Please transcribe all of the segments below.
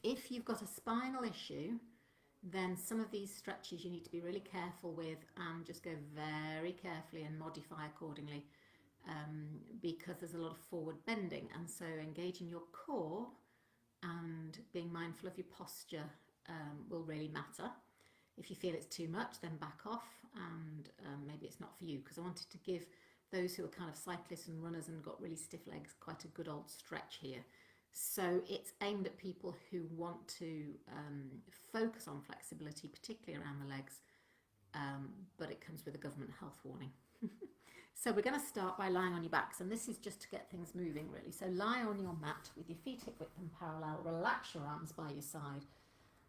If you've got a spinal issue, then some of these stretches you need to be really careful with and just go very carefully and modify accordingly, because there's a lot of forward bending, and so engaging your core and being mindful of your posture will really matter. If you feel it's too much, then back off, and maybe it's not for you, because I wanted to give those who are kind of cyclists and runners and got really stiff legs quite a good old stretch here. So it's aimed at people who want to focus on flexibility, particularly around the legs, but it comes with a government health warning. So we're going to start by lying on your backs, and this is just to get things moving really. So lie on your mat with your feet hip width and parallel, relax your arms by your side,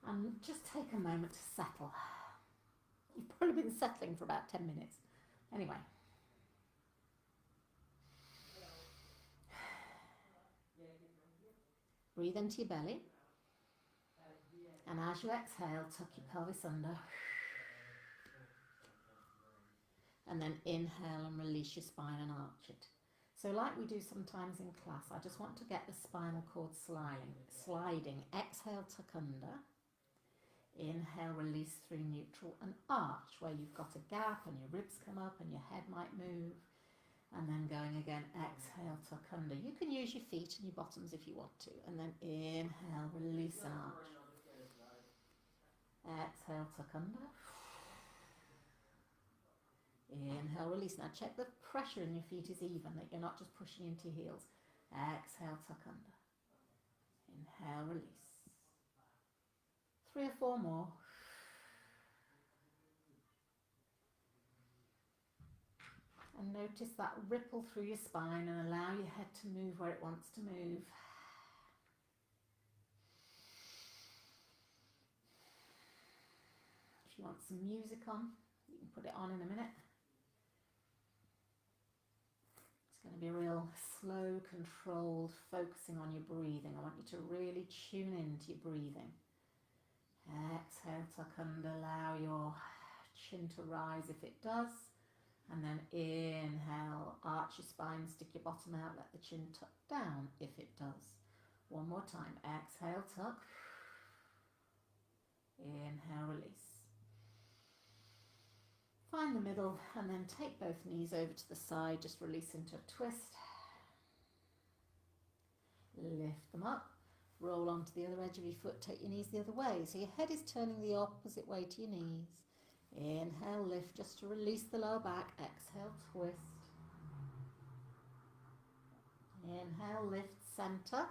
and just take a moment to settle. You've probably been settling for about 10 minutes. Anyway. Breathe into your belly, and as you exhale, tuck your pelvis under, and then inhale and release your spine and arch it. So like we do sometimes in class, I just want to get the spinal cord sliding. Exhale, tuck under. Inhale, release through neutral and arch, where you've got a gap and your ribs come up and your head might move. And then going again, exhale, tuck under. You can use your feet and your bottoms if you want to. And then inhale, release and arch. Exhale, tuck under. Inhale, release. Now check the pressure in your feet is even, that you're not just pushing into your heels. Exhale, tuck under. Inhale, release. 3 or 4 more. And notice that ripple through your spine and allow your head to move where it wants to move. If you want some music on, you can put it on in a minute. It's going to be a real slow, controlled, focusing on your breathing. I want you to really tune into your breathing. Exhale, tuck under, allow your chin to rise if it does. And then inhale, arch your spine, stick your bottom out, let the chin tuck down if it does. One more time, exhale, tuck. Inhale, release. Find the middle and then take both knees over to the side, just release into a twist. Lift them up, roll onto the other edge of your foot, take your knees the other way. So your head is turning the opposite way to your knees. Inhale, lift just to release the lower back. Exhale, twist. Inhale, lift, center.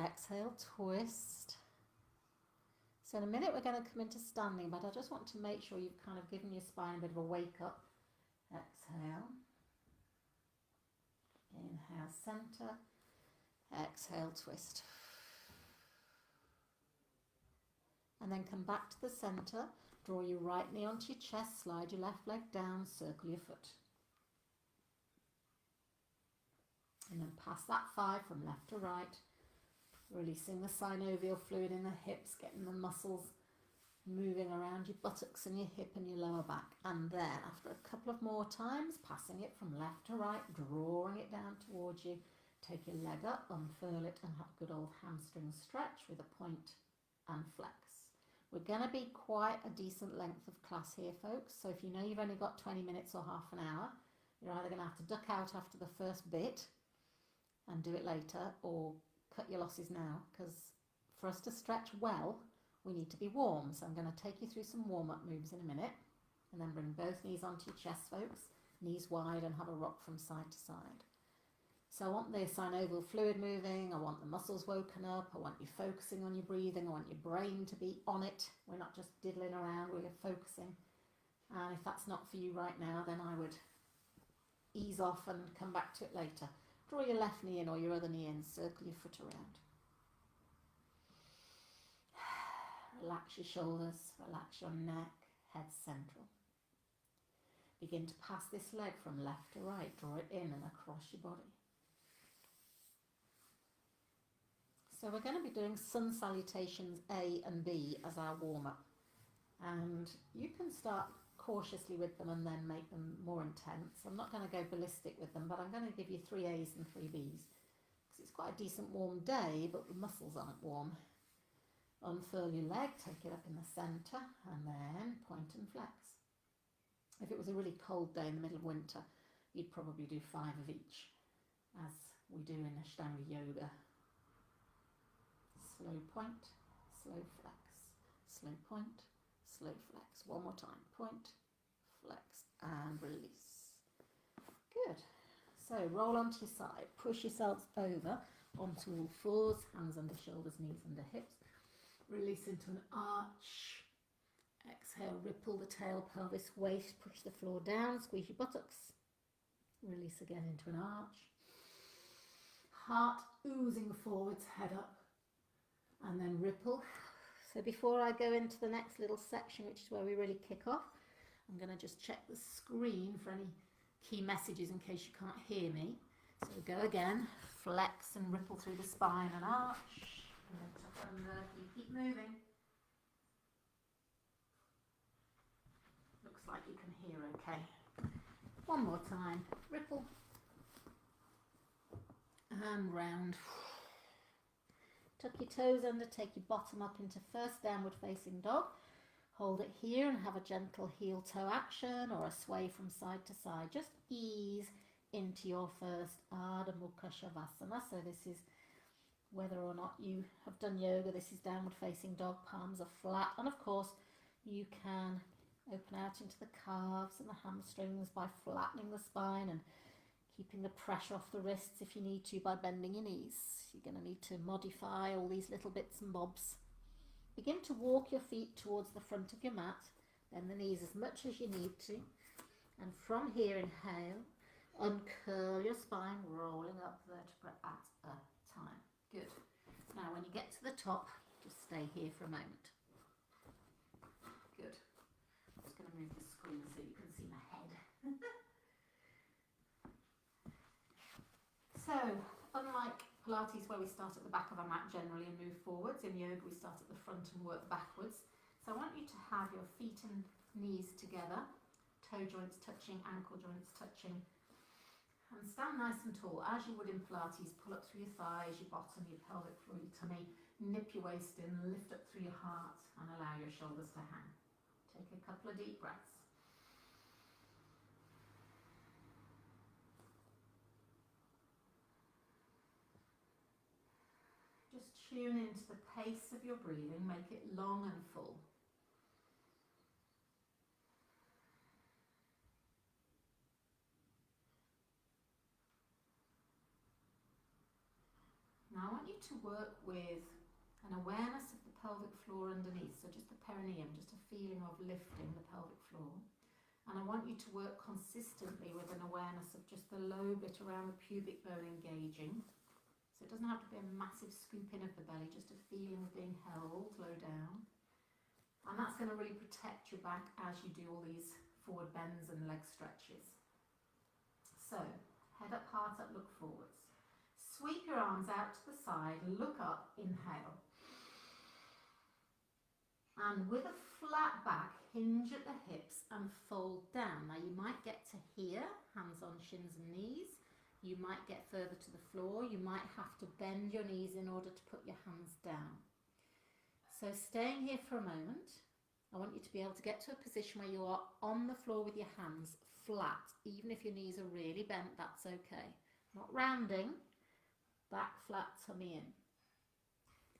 Exhale, twist. So in a minute we're going to come into standing, but I just want to make sure you've kind of given your spine a bit of a wake up. Exhale. Inhale, center. Exhale, twist. And then come back to the center. Draw your right knee onto your chest, slide your left leg down, circle your foot. And then pass that 5 from left to right, releasing the synovial fluid in the hips, getting the muscles moving around your buttocks and your hip and your lower back. And then after a couple of more times, passing it from left to right, drawing it down towards you, take your leg up, unfurl it, and have a good old hamstring stretch with a point and flex. We're going to be quite a decent length of class here, folks. So if you know you've only got 20 minutes or half an hour, you're either going to have to duck out after the first bit and do it later, or cut your losses now, because for us to stretch well, we need to be warm. So I'm going to take you through some warm-up moves in a minute, and then bring both knees onto your chest, folks, knees wide, and have a rock from side to side. So I want the synovial fluid moving, I want the muscles woken up, I want you focusing on your breathing, I want your brain to be on it. We're not just diddling around, we're focusing. And if that's not for you right now, then I would ease off and come back to it later. Draw your left knee in or your other knee in, circle your foot around. Relax your shoulders, relax your neck, head central. Begin to pass this leg from left to right, draw it in and across your body. So we're going to be doing sun salutations A and B as our warm-up. And you can start cautiously with them and then make them more intense. I'm not going to go ballistic with them, but I'm going to give you 3 A's and 3 B's. Because it's quite a decent warm day, but the muscles aren't warm. Unfurl your leg, take it up in the centre, and then point and flex. If it was a really cold day in the middle of winter, you'd probably do 5 of each, as we do in Ashtanga Yoga. Slow point, slow flex, slow point, slow flex. One more time, point, flex, and release. Good. So roll onto your side, push yourselves over onto all fours, hands under shoulders, knees under hips. Release into an arch. Exhale, ripple the tail, pelvis, waist, push the floor down, squeeze your buttocks. Release again into an arch. Heart oozing forwards, head up, and then ripple. So before I go into the next little section, which is where we really kick off, I'm going to just check the screen for any key messages in case you can't hear me. So go again, flex and ripple through the spine and arch. And then tuck under, you keep moving. Looks like you can hear okay. One more time, ripple. And round. Tuck your toes under, take your bottom up into first downward facing dog. Hold it here and have a gentle heel toe action or a sway from side to side. Just ease into your first Ardha Mukha Shavasana. So this is whether or not you have done yoga, this is downward facing dog, palms are flat. And of course, you can open out into the calves and the hamstrings by flattening the spine and keeping the pressure off the wrists if you need to by bending your knees. You're going to need to modify all these little bits and bobs. Begin to walk your feet towards the front of your mat, bend the knees as much as you need to. And from here, inhale, uncurl your spine, rolling up vertebra at a time. Good. Now when you get to the top, just stay here for a moment. Good. I'm just going to move the screen so you can see my head. So, unlike Pilates where we start at the back of our mat generally and move forwards, in yoga we start at the front and work backwards. So I want you to have your feet and knees together, toe joints touching, ankle joints touching, and stand nice and tall as you would in Pilates. Pull up through your thighs, your bottom, your pelvic floor, your tummy, nip your waist in, lift up through your heart and allow your shoulders to hang. Take a couple of deep breaths. Just tune into the pace of your breathing, make it long and full. Now I want you to work with an awareness of the pelvic floor underneath, so just the perineum, just a feeling of lifting the pelvic floor. And I want you to work consistently with an awareness of just the low bit around the pubic bone engaging. So it doesn't have to be a massive scoop in of the belly, just a feeling of being held low down. And that's going to really protect your back as you do all these forward bends and leg stretches. So, head up, heart up, look forwards. Sweep your arms out to the side, look up, inhale. And with a flat back, hinge at the hips and fold down. Now you might get to here, hands on shins and knees. You might get further to the floor. You might have to bend your knees in order to put your hands down. So staying here for a moment, I want you to be able to get to a position where you are on the floor with your hands flat. Even if your knees are really bent, that's okay. Not rounding. Back flat, tummy in.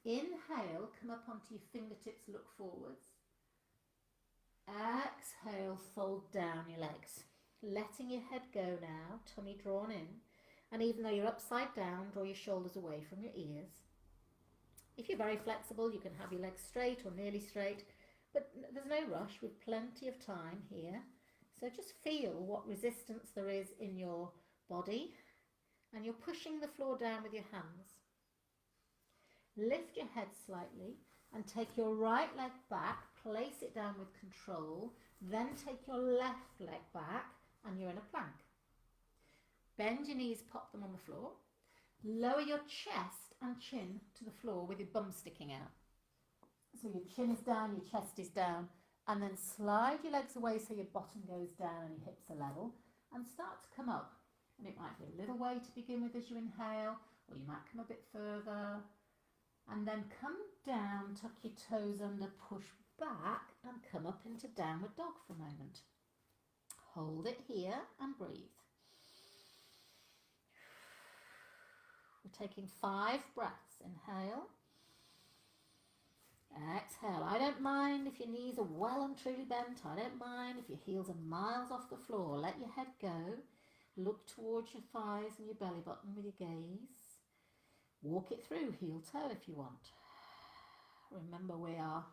Inhale, come up onto your fingertips, look forwards. Exhale, fold down your legs. Letting your head go now, tummy drawn in. And even though you're upside down, draw your shoulders away from your ears. If you're very flexible, you can have your legs straight or nearly straight, but there's no rush, with plenty of time here. So just feel what resistance there is in your body. And you're pushing the floor down with your hands. Lift your head slightly and take your right leg back, place it down with control, then take your left leg back and you're in a plank. Bend your knees, pop them on the floor. Lower your chest and chin to the floor with your bum sticking out. So your chin is down, your chest is down, and then slide your legs away so your bottom goes down and your hips are level, and start to come up. And it might be a little way to begin with as you inhale, or you might come a bit further, and then come down, tuck your toes under, push back and come up into downward dog for a moment. Hold it here and breathe. We're taking 5 breaths. Inhale. Exhale. I don't mind if your knees are well and truly bent. I don't mind if your heels are miles off the floor. Let your head go. Look towards your thighs and your belly button with your gaze. Walk it through heel toe if you want. Remember, we are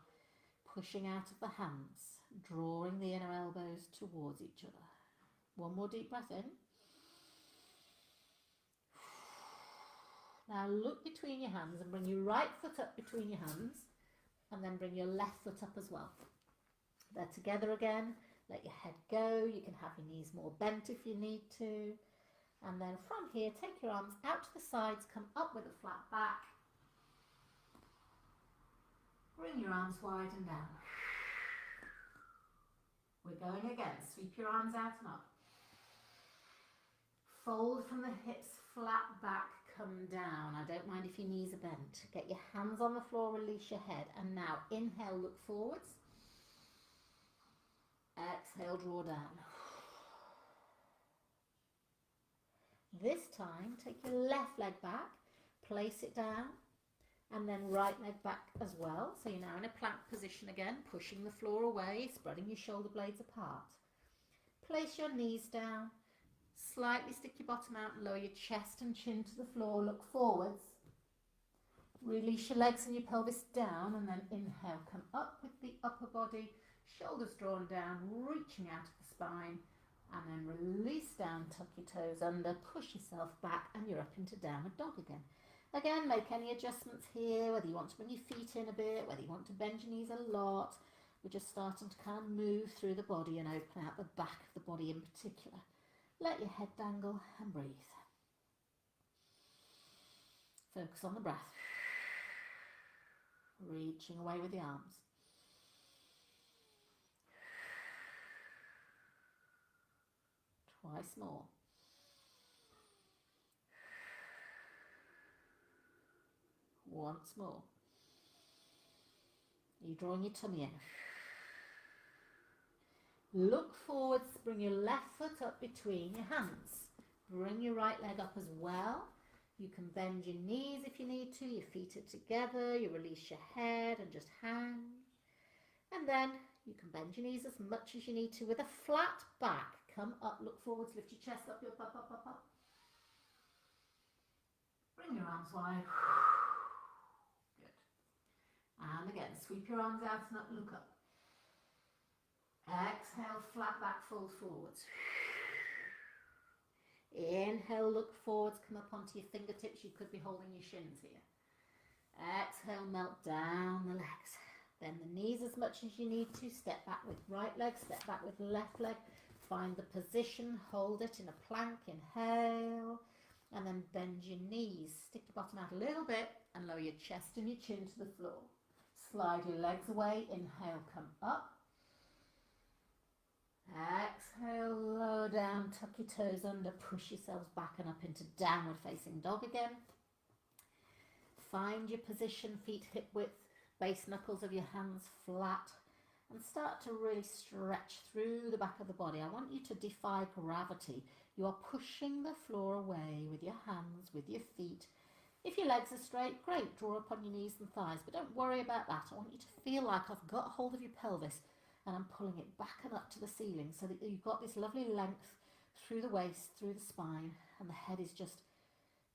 pushing out of the hands, drawing the inner elbows towards each other. One more deep breath in. Now look between your hands and bring your right foot up between your hands, and then bring your left foot up as well. They're together again. Let your head go. You can have your knees more bent if you need to. And then from here, take your arms out to the sides, come up with a flat back. Bring your arms wide and down. We're going again. Sweep your arms out and up. Fold from the hips, flat back, come down. I don't mind if your knees are bent. Get your hands on the floor, release your head. And now inhale, look forwards. Exhale, draw down. This time, take your left leg back, place it down, and then right leg back as well. So you're now in a plank position again, pushing the floor away, spreading your shoulder blades apart. Place your knees down, slightly stick your bottom out and lower your chest and chin to the floor, look forwards. Release your legs and your pelvis down, and then inhale, come up with the upper body, shoulders drawn down, reaching out of the spine, and then release down, tuck your toes under, push yourself back, and you're up into downward dog again. Again, make any adjustments here, whether you want to bring your feet in a bit, whether you want to bend your knees a lot. We're just starting to kind of move through the body and open out the back of the body in particular. Let your head dangle and breathe. Focus on the breath. Reaching away with the arms. Twice more. Once more. You're drawing your tummy in. Look forwards, bring your left foot up between your hands. Bring your right leg up as well. You can bend your knees if you need to. Your feet are together. You release your head and just hang. And then you can bend your knees as much as you need to with a flat back. Come up, look forwards, lift your chest up, up, up, up, up. Bring your arms wide. Good. And again, sweep your arms out and up, look up. Exhale, flat back, fold forwards. Inhale, look forwards, come up onto your fingertips. You could be holding your shins here. Exhale, melt down the legs. Bend the knees as much as you need to. Step back with right leg, step back with left leg. Find the position, hold it in a plank, inhale. And then bend your knees. Stick the bottom out a little bit and lower your chest and your chin to the floor. Slide your legs away, inhale, come up. Exhale, lower down, tuck your toes under, push yourselves back and up into downward facing dog again. Find your position, feet hip width, base knuckles of your hands flat, and start to really stretch through the back of the body. I want you to defy gravity. You are pushing the floor away with your hands, with your feet. If your legs are straight, great, draw up on your knees and thighs, but don't worry about that. I want you to feel like I've got hold of your pelvis and I'm pulling it back and up to the ceiling so that you've got this lovely length through the waist, through the spine, and the head is just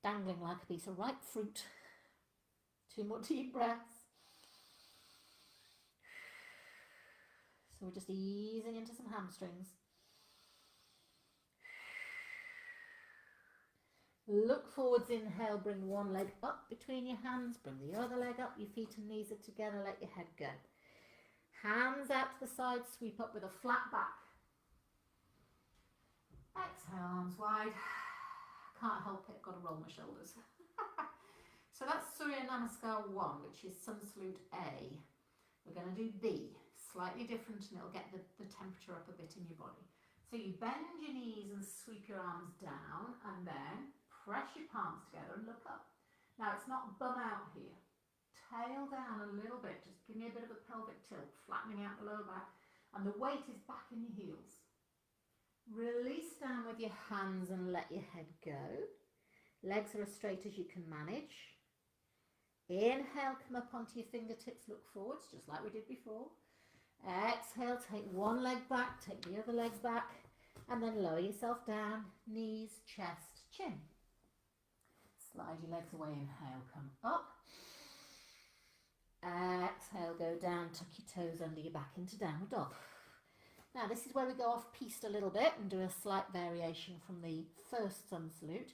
dangling like a piece of ripe fruit. 2 more deep breaths. So we're just easing into some hamstrings. Look forwards, inhale, bring one leg up between your hands, bring the other leg up, your feet and knees are together, let your head go. Hands out to the side, sweep up with a flat back. Exhale, arms wide. Can't help it, got to roll my shoulders. So that's Surya Namaskar 1, which is Sun Salute A. We're going to do B, slightly different, and it'll get the temperature up a bit in your body. So you bend your knees and sweep your arms down, and then press your palms together and look up. Now it's not bum out here. Tail down a little bit, just give me a bit of a pelvic tilt, flattening out the lower back, and the weight is back in your heels. Release down with your hands and let your head go. Legs are as straight as you can manage. Inhale, come up onto your fingertips, look forwards, just like we did before. Exhale, take one leg back, take the other leg back, and then lower yourself down, knees, chest, chin. Slide your legs away, inhale, come up. Exhale, go down, tuck your toes under your back into downward dog. Now this is where we go off piste a little bit and do a slight variation from the first sun salute.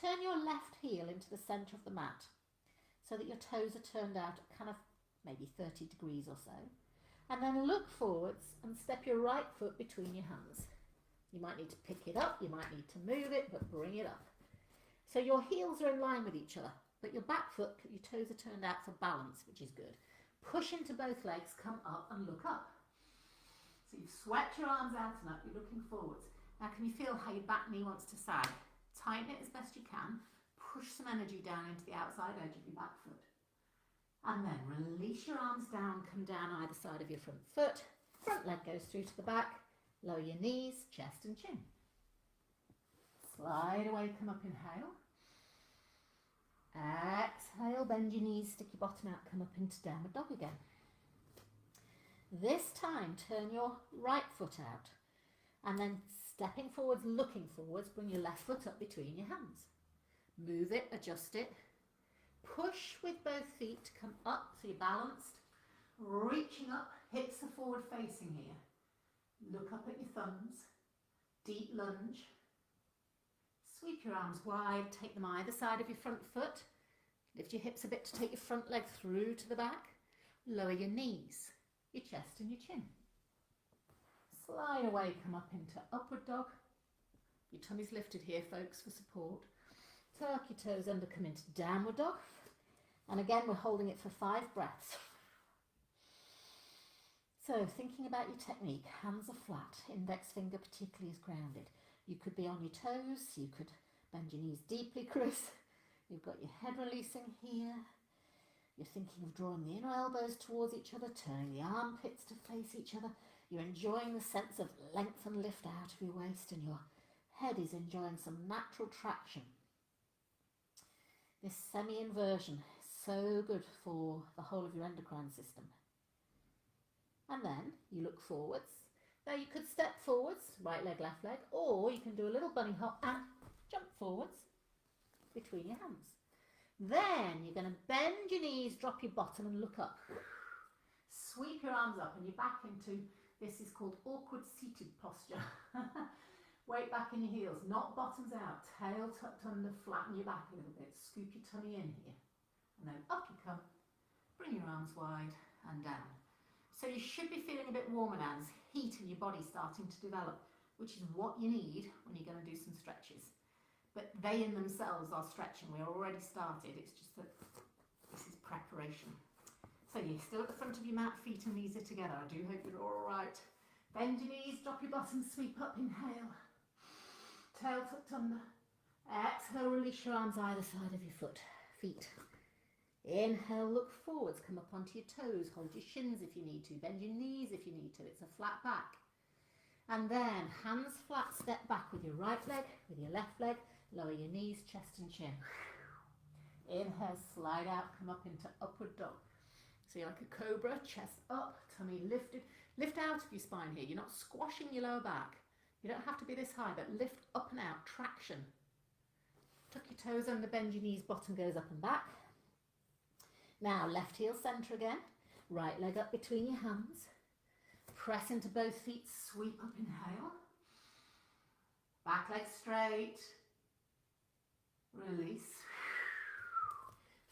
Turn your left heel into the centre of the mat so that your toes are turned out at kind of maybe 30 degrees or so. And then look forwards and step your right foot between your hands. You might need to pick it up, you might need to move it, but bring it up. So your heels are in line with each other, but your back foot, your toes are turned out for balance, which is good. Push into both legs, come up and look up. So you've swept your arms out and up, you're looking forwards. Now can you feel how your back knee wants to sag? Tighten it as best you can, push some energy down into the outside edge of your back foot. And then release your arms down, come down either side of your front foot. Front leg goes through to the back, lower your knees, chest and chin. Slide away, come up, inhale. Exhale, bend your knees, stick your bottom out, come up into downward dog again. This time, turn your right foot out and then stepping forwards, looking forwards, bring your left foot up between your hands. Move it, adjust it. Push with both feet, come up so you're balanced. Reaching up, hips are forward facing here. Look up at your thumbs. Deep lunge. Sweep your arms wide, take them either side of your front foot. Lift your hips a bit to take your front leg through to the back. Lower your knees, your chest and your chin. Slide away, come up into upward dog. Your tummy's lifted here, folks, for support. Tuck your toes under, come into downward dog. And again, we're holding it for 5 breaths. So, thinking about your technique, hands are flat, index finger particularly is grounded. You could be on your toes, you could bend your knees deeply, Chris. You've got your head releasing here. You're thinking of drawing the inner elbows towards each other, turning the armpits to face each other. You're enjoying the sense of length and lift out of your waist, and your head is enjoying some natural traction. This semi-inversion is so good for the whole of your endocrine system. And then you look forwards. Now you could step forwards, right leg, left leg, or you can do a little bunny hop and jump forwards between your hands. Then you're going to bend your knees, drop your bottom and look up. Sweep your arms up and you're back into, this is called awkward seated posture. Weight back in your heels, not bottoms out, tail tucked under, flatten your back a little bit, scoop your tummy in here. And then up you come, bring your arms wide and down. So you should be feeling a bit warmer now, there's heat in your body starting to develop, which is what you need when you're going to do some stretches. But they in themselves are stretching, we're already started, it's just that this is preparation. So you're still at the front of your mat, feet and knees are together, I do hope you're all right. Bend your knees, drop your bottom, sweep up, inhale. Tail tucked under. Exhale, release your arms either side of your feet. Inhale, look forwards, come up onto your toes, hold your shins if you need to, bend your knees if you need to, it's a flat back. And then hands flat, step back with your right leg, with your left leg, lower your knees, chest and chin. Inhale, slide out, come up into upward dog. So you're like a cobra, chest up, tummy lifted. Lift out of your spine here, you're not squashing your lower back. You don't have to be this high, but lift up and out, traction. Tuck your toes under, bend your knees, bottom goes up and back. Now left heel centre again, right leg up between your hands. Press into both feet, sweep up, inhale. Back leg straight. Release.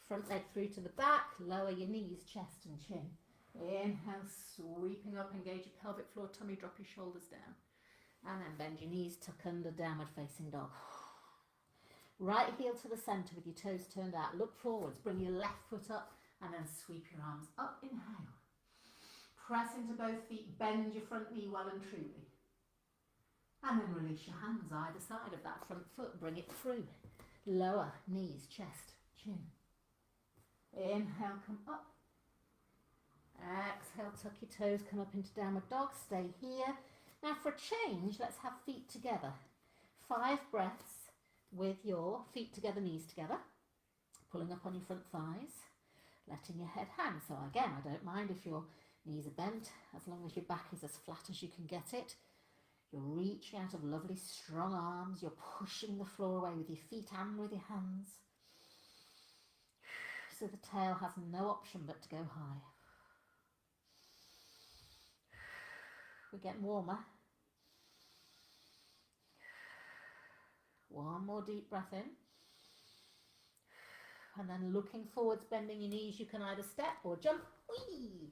Front leg through to the back, lower your knees, chest and chin. Inhale, sweeping up, engage your pelvic floor, tummy, drop your shoulders down. And then bend your knees, tuck under, downward facing dog. Right heel to the centre with your toes turned out. Look forwards, bring your left foot up and then sweep your arms up, inhale. Press into both feet, bend your front knee well and truly. And then release your hands either side of that front foot, bring it through. Lower, knees, chest, chin. Inhale, come up. Exhale, tuck your toes, come up into downward dog, stay here. Now for a change, let's have feet together. 5 breaths with your feet together, knees together, pulling up on your front thighs, letting your head hang. So again, I don't mind if your knees are bent, as long as your back is as flat as you can get it. You're reaching out of lovely strong arms, you're pushing the floor away with your feet and with your hands. So the tail has no option but to go high. We're getting warmer. One more deep breath in. And then looking forwards, bending your knees, you can either step or jump. Whee!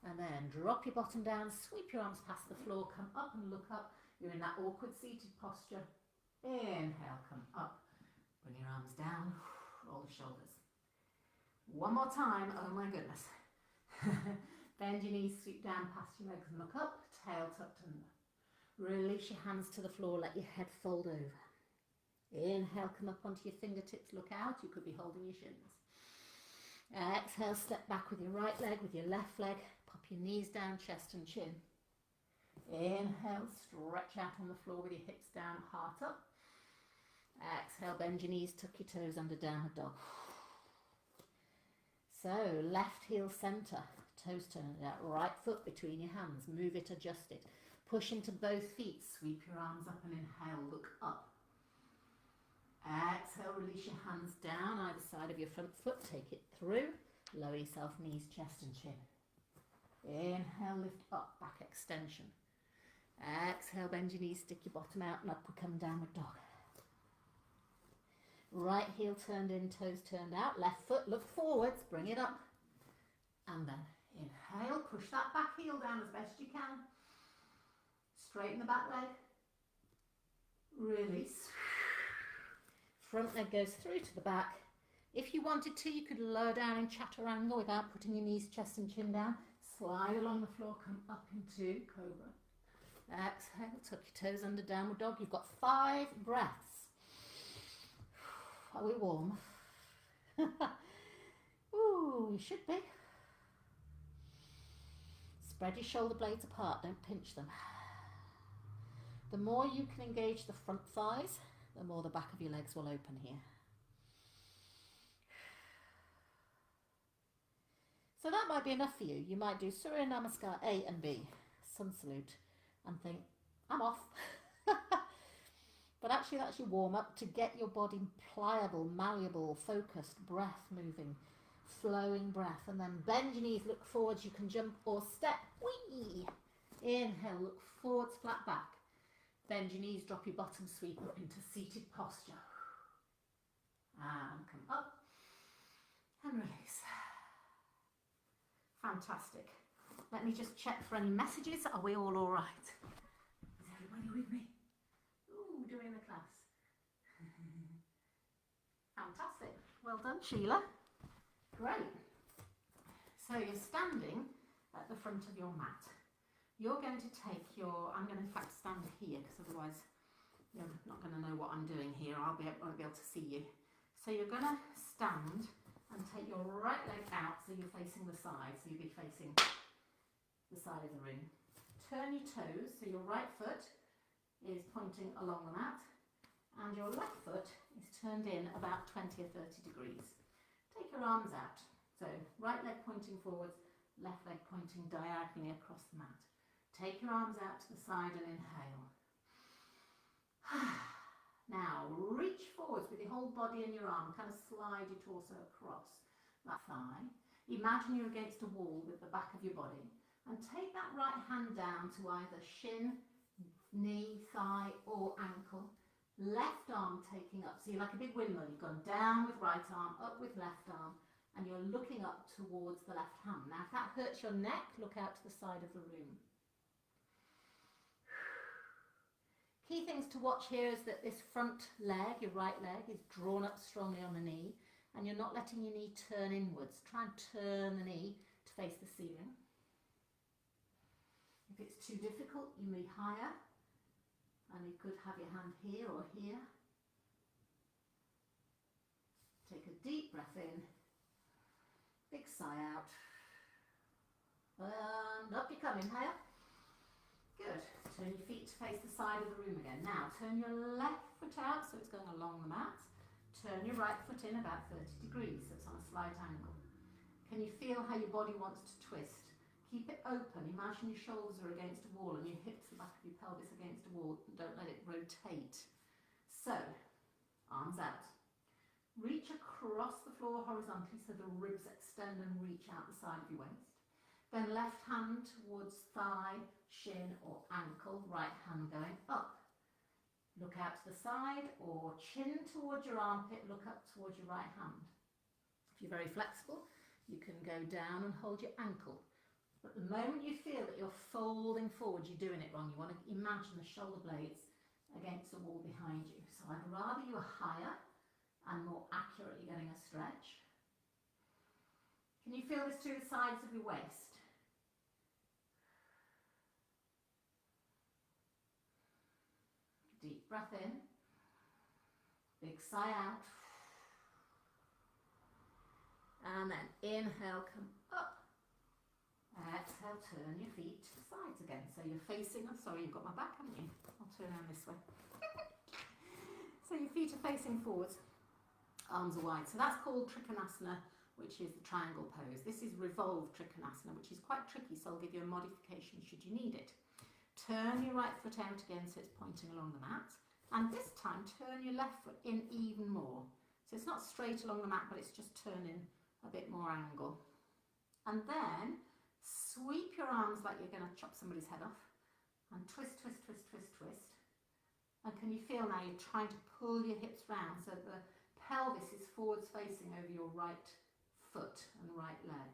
And then drop your bottom down, sweep your arms past the floor, come up and look up. You're in that awkward seated posture. Inhale, come up. Bring your arms down, roll the shoulders. One more time, oh my goodness. Bend your knees, sweep down past your legs and look up, tail tucked under. Release your hands to the floor, let your head fold over. Inhale, come up onto your fingertips, look out, you could be holding your shins. Exhale, step back with your right leg, with your left leg, pop your knees down, chest and chin. Inhale, stretch out on the floor with your hips down, heart up. Exhale, bend your knees, tuck your toes under, downward dog. So, left heel centre, toes turned out, right foot between your hands, move it, adjust it. Push into both feet, sweep your arms up and inhale, look up. Exhale, release your hands down either side of your front foot, take it through, lower yourself, knees, chest and chin. Inhale, lift up, back extension. Exhale, bend your knees, stick your bottom out and up we come, downward dog. Right heel turned in, toes turned out, left foot, look forwards, bring it up. And then inhale, push that back heel down as best you can. Straighten the back leg. Release. Front leg goes through to the back. If you wanted to, you could lower down in chaturanga without putting your knees, chest and chin down. Slide along the floor, come up into cobra. Exhale, tuck your toes under, downward dog. You've got 5 breaths. Are we warm? Ooh, you should be. Spread your shoulder blades apart, don't pinch them. The more you can engage the front thighs, the more the back of your legs will open here. So that might be enough for you. You might do Surya Namaskar A and B, Sun Salute, and think, I'm off. But actually that's your warm-up to get your body pliable, malleable, focused, breath moving, flowing breath. And then bend your knees, look forwards, you can jump or step. Whee! Inhale, look forwards, flat back. Bend your knees, drop your bottom, sweep up into seated posture. And come up and release. Fantastic. Let me just check for any messages. Are we all right? Is everybody with me? Ooh, doing the class. Fantastic. Well done, Sheila. Great. So you're standing at the front of your mat. You're going to take your, I'm going to in fact stand here because otherwise you're not going to know what I'm doing here. I won't be able to see you. So you're going to stand and take your right leg out so you're facing the side. So you'll be facing the side of the room. Turn your toes so your right foot is pointing along the mat and your left foot is turned in about 20 or 30 degrees. Take your arms out. So right leg pointing forwards, left leg pointing diagonally across the mat. Take your arms out to the side and inhale. Now reach forwards with your whole body and your arm, kind of slide your torso across that thigh. Imagine you're against a wall with the back of your body and take that right hand down to either shin, knee, thigh or ankle. Left arm taking up, so you're like a big windmill. You've gone down with right arm, up with left arm and you're looking up towards the left hand. Now if that hurts your neck, look out to the side of the room. Key things to watch here is that this front leg, your right leg, is drawn up strongly on the knee and you're not letting your knee turn inwards. Try and turn the knee to face the ceiling. If it's too difficult, you move higher and you could have your hand here or here. Take a deep breath in Big sigh out. And up you come, inhale. Good. Turn your feet to face the side of the room again. Now turn your left foot out so it's going along the mat. Turn your right foot in about 30 degrees so it's on a slight angle. Can you feel how your body wants to twist? Keep it open. Imagine your shoulders are against a wall and your hips, the back of your pelvis against a wall. Don't let it rotate. So, arms out. Reach across the floor horizontally so the ribs extend and reach out the side of your waist. Then left hand towards thigh, shin or ankle, right hand going up. Look out to the side or chin towards your armpit, look up towards your right hand. If you're very flexible, you can go down and hold your ankle. But the moment you feel that you're folding forward, you're doing it wrong. You want to imagine the shoulder blades against the wall behind you. So I'd rather you were higher and more accurately getting a stretch. Can you feel this through the sides of your waist? Deep breath in. Big sigh out. And then inhale, come up. Exhale, turn your feet to the sides again. So you're facing, oh sorry, you've got my back, haven't you? I'll turn around this way. So your feet are facing forwards, arms are wide. So that's called Trikonasana, which is the triangle pose. This is revolved Trikonasana, which is quite tricky, so I'll give you a modification should you need it. Turn your right foot out again so it's pointing along the mat. And this time, turn your left foot in even more. So it's not straight along the mat, but it's just turning a bit more angle. And then sweep your arms like you're going to chop somebody's head off and twist, twist, twist, twist, twist. And can you feel now you're trying to pull your hips round so the pelvis is forwards facing over your right foot and right leg.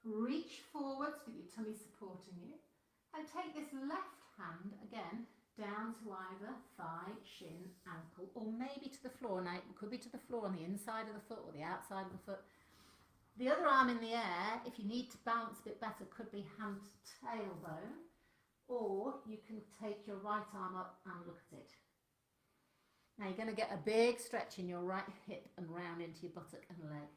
Reach forwards with your tummy supporting you and take this left hand again down to either thigh, shin, ankle or maybe to the floor. Now it could be to the floor on the inside of the foot or the outside of the foot. The other arm in the air, if you need to balance a bit better, could be hand to tailbone, or you can take your right arm up and look at it. Now you're going to get a big stretch in your right hip and round into your buttock and leg.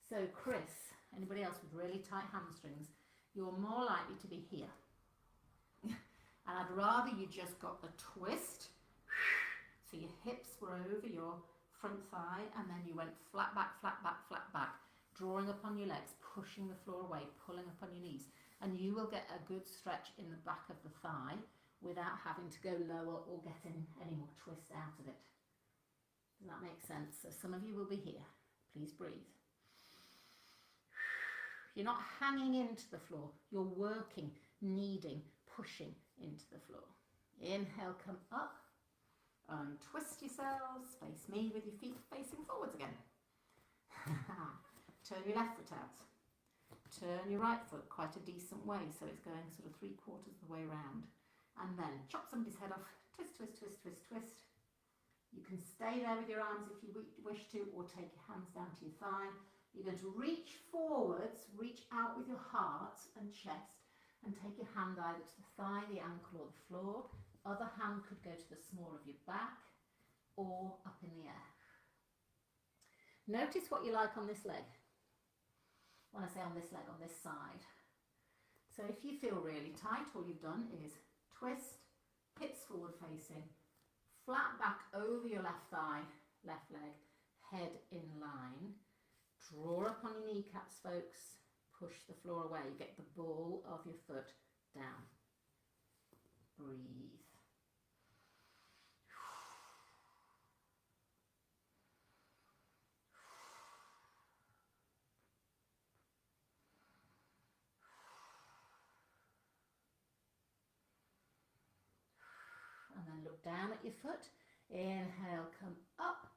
So Chris, anybody else with really tight hamstrings, you're more likely to be here. And I'd rather you just got the twist, so your hips were over your front thigh and then you went flat back, flat back, flat back. Drawing up on your legs, pushing the floor away, pulling up on your knees. And you will get a good stretch in the back of the thigh without having to go lower or getting any more twist out of it. Does that make sense? So some of you will be here. Please breathe. You're not hanging into the floor. You're working, kneading, pushing into the floor. Inhale, come up. Twist yourselves. Face me with your feet facing forwards again. Turn your left foot out. Turn your right foot quite a decent way, so it's going sort of 3/4 of the way around. And then chop somebody's head off. Twist, twist, twist, twist, twist. You can stay there with your arms if you wish to, or take your hands down to your thigh. You're going to reach forwards, reach out with your heart and chest, and take your hand either to the thigh, the ankle, or the floor. Other hand could go to the small of your back, or up in the air. Notice what you like on this leg. When I say on this leg, on this side. So if you feel really tight, all you've done is twist, hips forward facing, flat back over your left thigh, left leg, head in line. Draw up on your kneecaps, folks. Push the floor away. You get the ball of your foot down. Breathe. And then look down at your foot. Inhale, come up.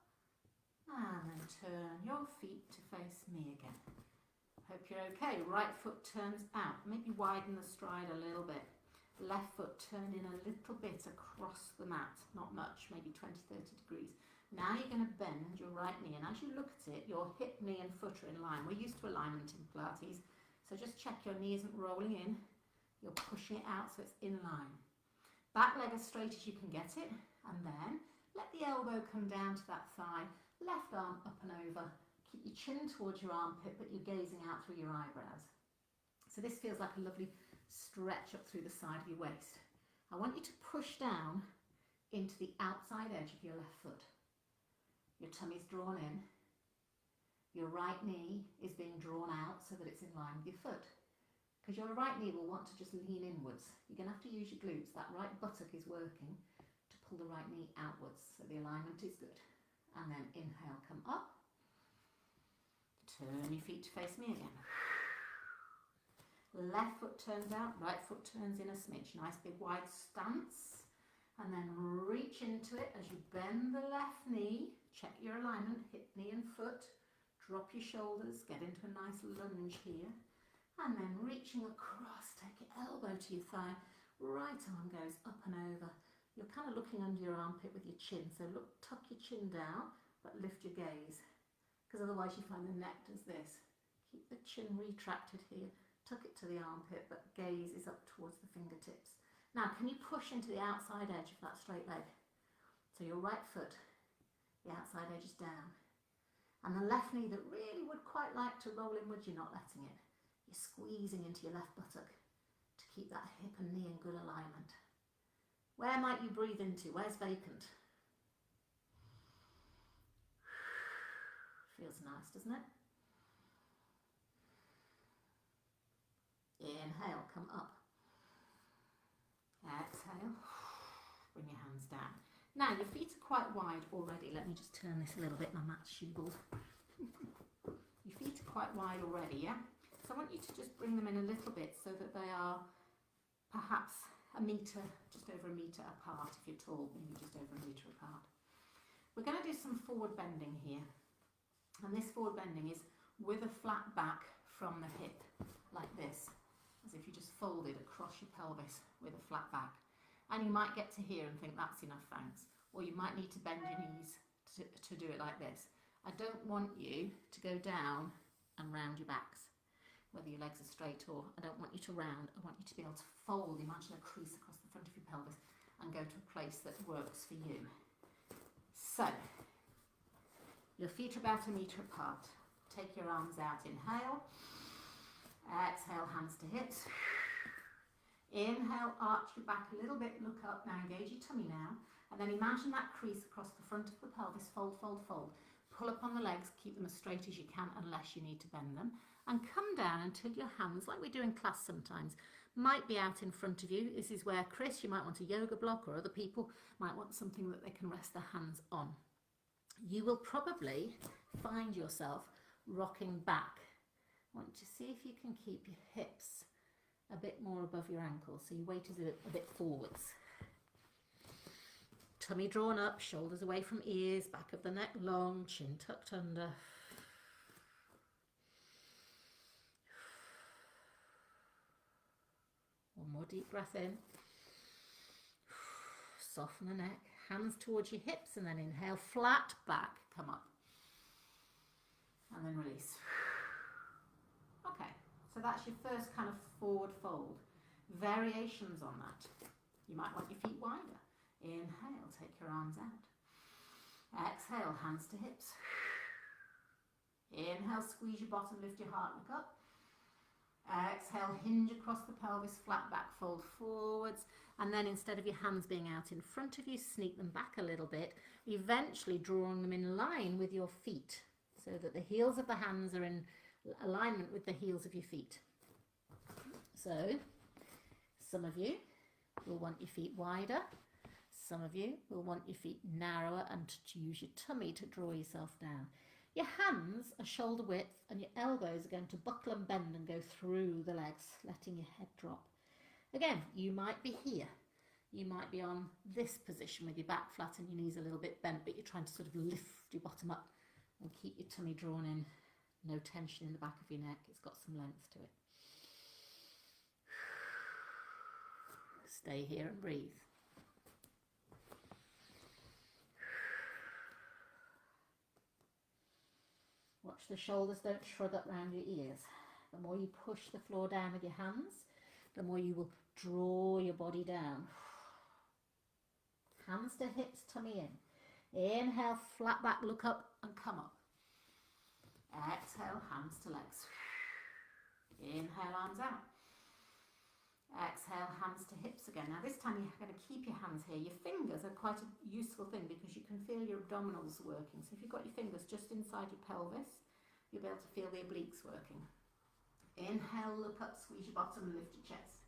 And then turn your feet to face me again. Hope you're okay. Right foot turns out. Maybe widen the stride a little bit. Left foot turn in a little bit across the mat. Not much, maybe 20-30 degrees. Now you're going to bend your right knee. And as you look at it, your hip, knee and foot are in line. We're used to alignment in Pilates. So just check your knee isn't rolling in. You're pushing it out so it's in line. Back leg as straight as you can get it. And then let the elbow come down to that thigh. Left arm up and over. Keep your chin towards your armpit, but you're gazing out through your eyebrows. So this feels like a lovely stretch up through the side of your waist. I want you to push down into the outside edge of your left foot. Your tummy's drawn in. Your right knee is being drawn out so that it's in line with your foot. Because your right knee will want to just lean inwards. You're going to have to use your glutes. That right buttock is working to pull the right knee outwards, so the alignment is good. And then inhale, come up. Turn your feet to face me again. Left foot turns out, right foot turns in a smidge. Nice big wide stance. And then reach into it as you bend the left knee. Check your alignment, hip, knee and foot. Drop your shoulders, get into a nice lunge here. And then reaching across, take your elbow to your thigh. Right arm goes up and over. You're kind of looking under your armpit with your chin. So look, tuck your chin down, but lift your gaze. Because otherwise you find the neck does this. Keep the chin retracted here. Tuck it to the armpit, but gaze is up towards the fingertips. Now, can you push into the outside edge of that straight leg? So your right foot, the outside edge is down. And the left knee that really would quite like to roll inwards, you're not letting it. You're squeezing into your left buttock to keep that hip and knee in good alignment. Where might you breathe into? Where's vacant? Feels nice, doesn't it? Inhale, come up. Exhale, bring your hands down. Now your feet are quite wide already. Let me just turn this a little bit, my mat's shoobled. Your feet are quite wide already, yeah? So I want you to just bring them in a little bit so that they are perhaps a metre, just over a metre apart if you're tall, maybe just over a metre apart. We're going to do some forward bending here. And this forward bending is with a flat back from the hip, like this. As if you just folded across your pelvis with a flat back. And you might get to here and think that's enough, thanks. Or you might need to bend your knees to do it like this. I don't want you to go down and round your backs, whether your legs are straight or I don't want you to round. I want you to be able to fold, imagine a crease across the front of your pelvis and go to a place that works for you. So, your feet are about a metre apart. Take your arms out, inhale. Exhale, hands to hips. Inhale, arch your back a little bit, look up. Now engage your tummy now. And then imagine that crease across the front of the pelvis. Fold, fold, fold. Pull up on the legs, keep them as straight as you can unless you need to bend them. And come down until your hands, like we do in class sometimes, might be out in front of you. This is where, Chris, you might want a yoga block, or other people might want something that they can rest their hands on. You will probably find yourself rocking back. I want you to see if you can keep your hips a bit more above your ankles, so your weight is a bit forwards. Tummy drawn up, shoulders away from ears, back of the neck long, chin tucked under. One more deep breath in. Soften the neck, hands towards your hips, and then inhale, flat back, come up. And then release. Okay, so that's your first kind of forward fold. Variations on that. You might want your feet wider. Inhale, take your arms out. Exhale, hands to hips. Inhale, squeeze your bottom, lift your heart, look up. Exhale, hinge across the pelvis, flat back, fold forwards. And then instead of your hands being out in front of you, sneak them back a little bit, eventually drawing them in line with your feet so that the heels of the hands are in alignment with the heels of your feet. So, some of you will want your feet wider. Some of you will want your feet narrower and to use your tummy to draw yourself down. Your hands are shoulder width and your elbows are going to buckle and bend and go through the legs, letting your head drop. Again, you might be here. You might be on this position with your back flat and your knees a little bit bent, but you're trying to sort of lift your bottom up and keep your tummy drawn in. No tension in the back of your neck. It's got some length to it. Stay here and breathe. Watch the shoulders don't shrug up round your ears. The more you push the floor down with your hands, the more you will draw your body down. Hands to hips, tummy in. Inhale, flat back, look up and come up. Exhale, hands to legs. Inhale, arms out. Exhale, hands to hips again. Now this time you're going to keep your hands here. Your fingers are quite a useful thing because you can feel your abdominals working. So if you've got your fingers just inside your pelvis, you'll be able to feel the obliques working. Inhale, look up, squeeze your bottom and lift your chest.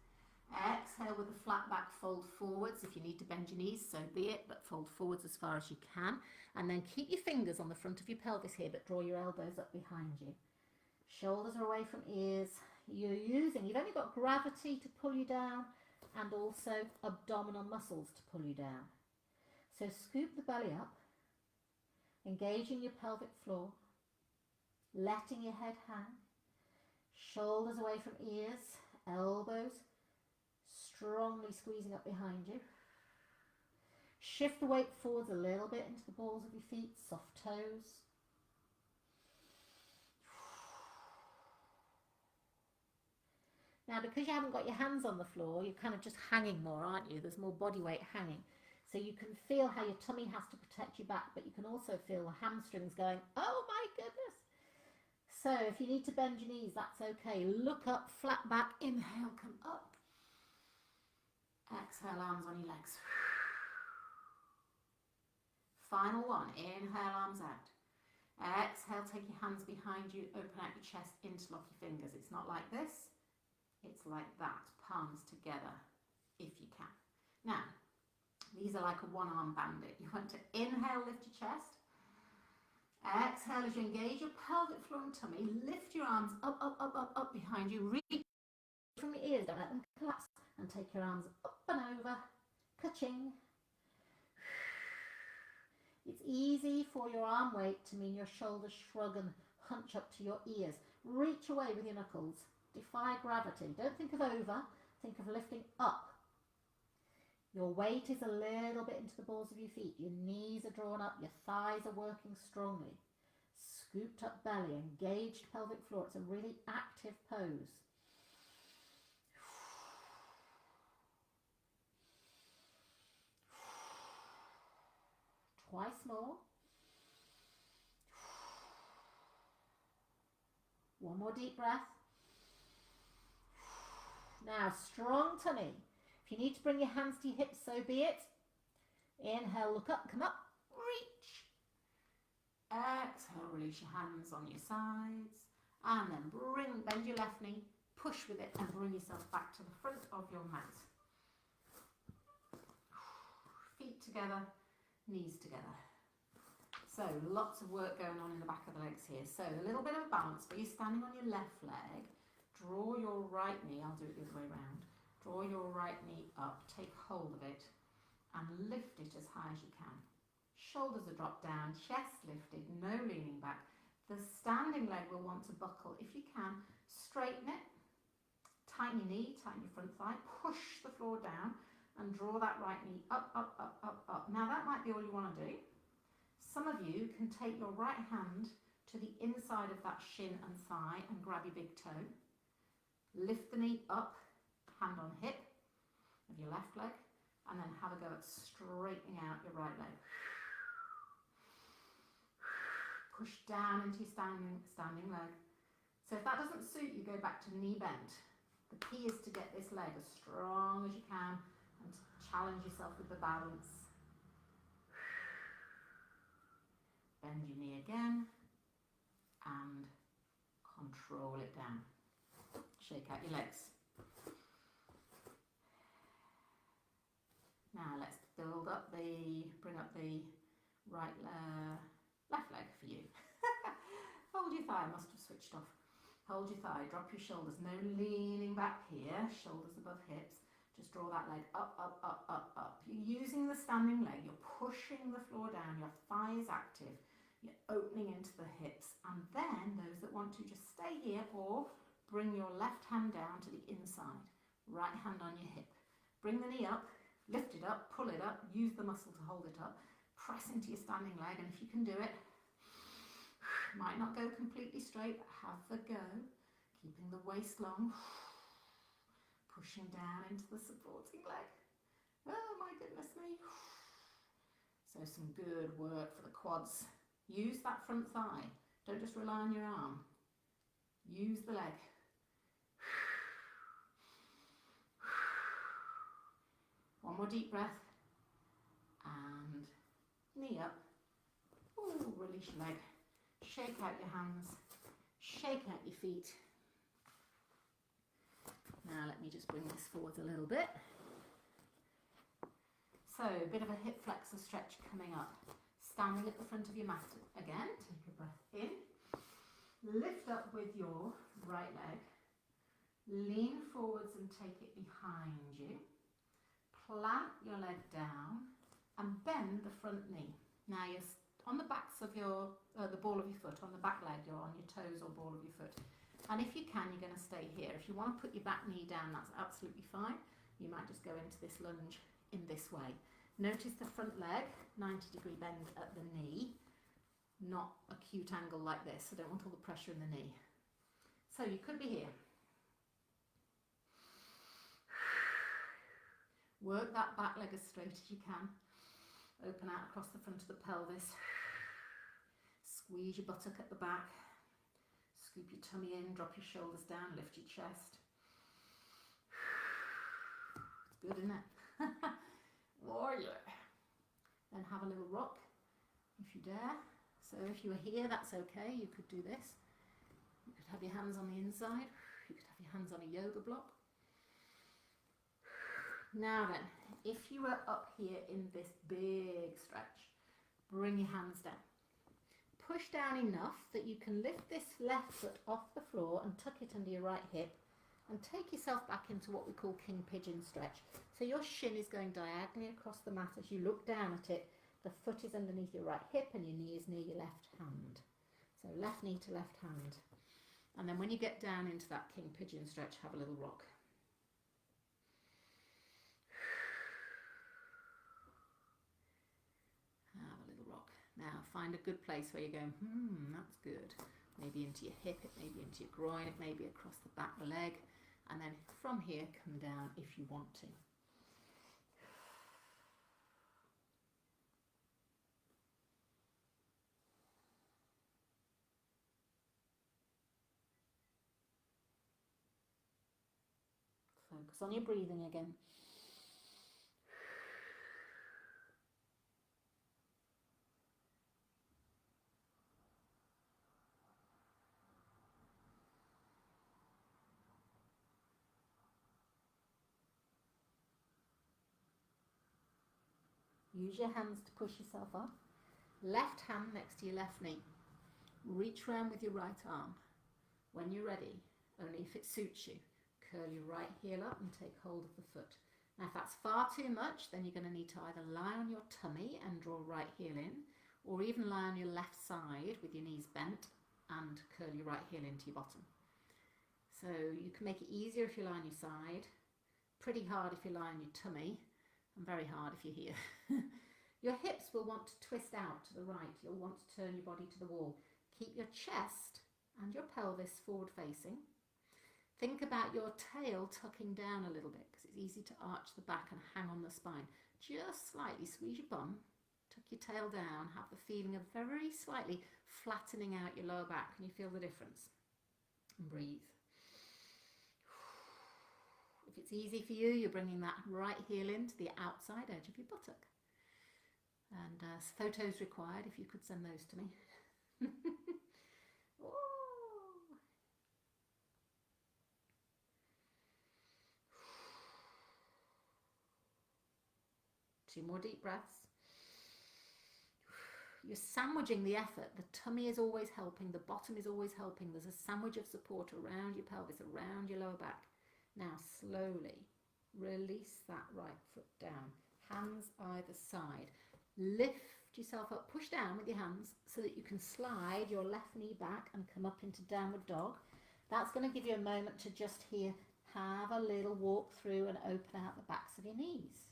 Exhale with a flat back, fold forwards. If you need to bend your knees, so be it, but fold forwards as far as you can. And then keep your fingers on the front of your pelvis here, but draw your elbows up behind you. Shoulders are away from ears. You've only got gravity to pull you down and also abdominal muscles to pull you down. So scoop the belly up, engaging your pelvic floor, letting your head hang, shoulders away from ears, elbows strongly squeezing up behind you. Shift the weight forwards a little bit into the balls of your feet, soft toes. Now, because you haven't got your hands on the floor, you're kind of just hanging more, aren't you? There's more body weight hanging. So you can feel how your tummy has to protect your back, but you can also feel the hamstrings going, oh my goodness. So if you need to bend your knees, that's okay. Look up, flat back, inhale, come up. Exhale, arms on your legs. Final one, inhale, arms out. Exhale, take your hands behind you, open out your chest, interlock your fingers. It's not like this. It's like that, palms together, if you can. Now, these are like a one-arm bandit. You want to inhale, lift your chest. Exhale as you engage your pelvic floor and tummy. Lift your arms up, up, up, up, up behind you. Reach from your ears, don't let them collapse. And take your arms up and over. Ka-ching. It's easy for your arm weight to mean your shoulders shrug and hunch up to your ears. Reach away with your knuckles. Defy gravity. Don't think of over, think of lifting up. Your weight is a little bit into the balls of your feet. Your knees are drawn up, your thighs are working strongly. Scooped up belly, engaged pelvic floor. It's a really active pose. Twice more. One more deep breath. Now, strong tummy. If you need to bring your hands to your hips, so be it. Inhale, look up, come up, reach. Exhale, release your hands on your sides. And then bend your left knee, push with it and bring yourself back to the front of your mat. Feet together, knees together. So lots of work going on in the back of the legs here. So a little bit of balance, but you're standing on your left leg. Draw your right knee, I'll do it the other way around. Draw your right knee up, take hold of it and lift it as high as you can. Shoulders are dropped down, chest lifted, no leaning back. The standing leg will want to buckle. If you can, straighten it, tighten your knee, tighten your front thigh, push the floor down and draw that right knee up, up, up, up, up. Now that might be all you want to do. Some of you can take your right hand to the inside of that shin and thigh and grab your big toe. Lift the knee up, hand on hip of your left leg, and then have a go at straightening out your right leg. Push down into your standing leg. So if that doesn't suit you, go back to knee bend. The key is to get this leg as strong as you can and to challenge yourself with the balance. Bend your knee again and control it down. Shake out your legs. Now let's bring up the left leg for you. Hold your thigh, I must have switched off. Hold your thigh, drop your shoulders, no leaning back here, shoulders above hips. Just draw that leg up, up, up, up, up. You're using the standing leg, you're pushing the floor down, your thigh is active, you're opening into the hips. And then those that want to just stay here or bring your left hand down to the inside, right hand on your hip. Bring the knee up, lift it up, pull it up, use the muscle to hold it up, press into your standing leg, and if you can do it, might not go completely straight, but have the go, keeping the waist long, pushing down into the supporting leg. Oh my goodness me. So some good work for the quads. Use that front thigh Don't just rely on your arm. Use the leg. One more deep breath. And knee up. Ooh, release your leg. Shake out your hands. Shake out your feet. Now let me just bring this forward a little bit. So, a bit of a hip flexor stretch coming up. Standing at the front of your mat again. Take a breath in. Lift up with your right leg. Lean forwards and take it behind you. Plant your leg down and bend the front knee. Now you're on the backs of your, the ball of your foot, on the back leg, you're on your toes or ball of your foot. And if you can, you're going to stay here. If you want to put your back knee down, that's absolutely fine. You might just go into this lunge in this way. Notice the front leg, 90-degree bend at the knee, not acute angle like this. I don't want all the pressure in the knee. So you could be here. Work that back leg as straight as you can. Open out across the front of the pelvis. Squeeze your buttock at the back. Scoop your tummy in, drop your shoulders down, lift your chest. It's good, isn't it? Warrior. Then have a little rock if you dare. So if you were here, that's okay. You could do this. You could have your hands on the inside. You could have your hands on a yoga block. Now then, if you were up here in this big stretch, bring your hands down. Push down enough that you can lift this left foot off the floor and tuck it under your right hip and take yourself back into what we call king pigeon stretch. So your shin is going diagonally across the mat as you look down at it. The foot is underneath your right hip and your knee is near your left hand. So left knee to left hand. And then when you get down into that king pigeon stretch, have a little rock. Have a little rock. Now find a good place where you're going, that's good. Maybe into your hip, it may be into your groin, it may be across the back of the leg. And then from here, come down if you want to. Focus on your breathing again. Use your hands to push yourself up. Left hand next to your left knee. Reach round with your right arm. When you're ready, only if it suits you, curl your right heel up and take hold of the foot. Now if that's far too much, then you're going to need to either lie on your tummy and draw right heel in, or even lie on your left side with your knees bent and curl your right heel into your bottom. So you can make it easier if you lie on your side, pretty hard if you lie on your tummy, and very hard if you're here. Your hips will want to twist out to the right. You'll want to turn your body to the wall. Keep your chest and your pelvis forward facing. Think about your tail tucking down a little bit because it's easy to arch the back and hang on the spine. Just slightly squeeze your bum, tuck your tail down, have the feeling of very slightly flattening out your lower back. Can you feel the difference? And breathe. If it's easy for you, you're bringing that right heel into the outside edge of your buttock. And photos required, if you could send those to me. Two more deep breaths. You're sandwiching the effort. The tummy is always helping. The bottom is always helping. There's a sandwich of support around your pelvis, around your lower back. Now slowly release that right foot down. Hands either side. Lift yourself up. Push down with your hands so that you can slide your left knee back and come up into downward dog. That's going to give you a moment to just here have a little walk through and open out the backs of your knees.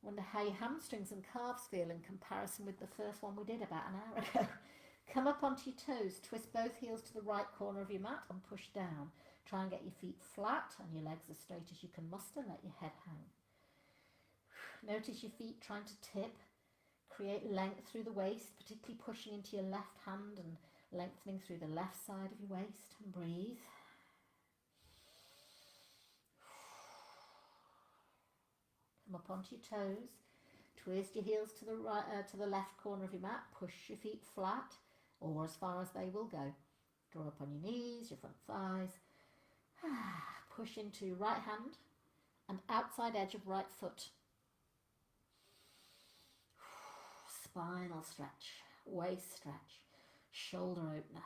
Wonder how your hamstrings and calves feel in comparison with the first one we did about an hour ago. Come up onto your toes, twist both heels to the right corner of your mat and push down. Try and get your feet flat and your legs as straight as you can muster. Let your head hang. Notice your feet trying to tip. Create length through the waist, particularly pushing into your left hand and lengthening through the left side of your waist. And breathe. Come up onto your toes. Twist your heels to the right, to the left corner of your mat. Push your feet flat or as far as they will go. Draw up on your knees, your front thighs. Push into right hand and outside edge of right foot. Spinal stretch, waist stretch, shoulder opener.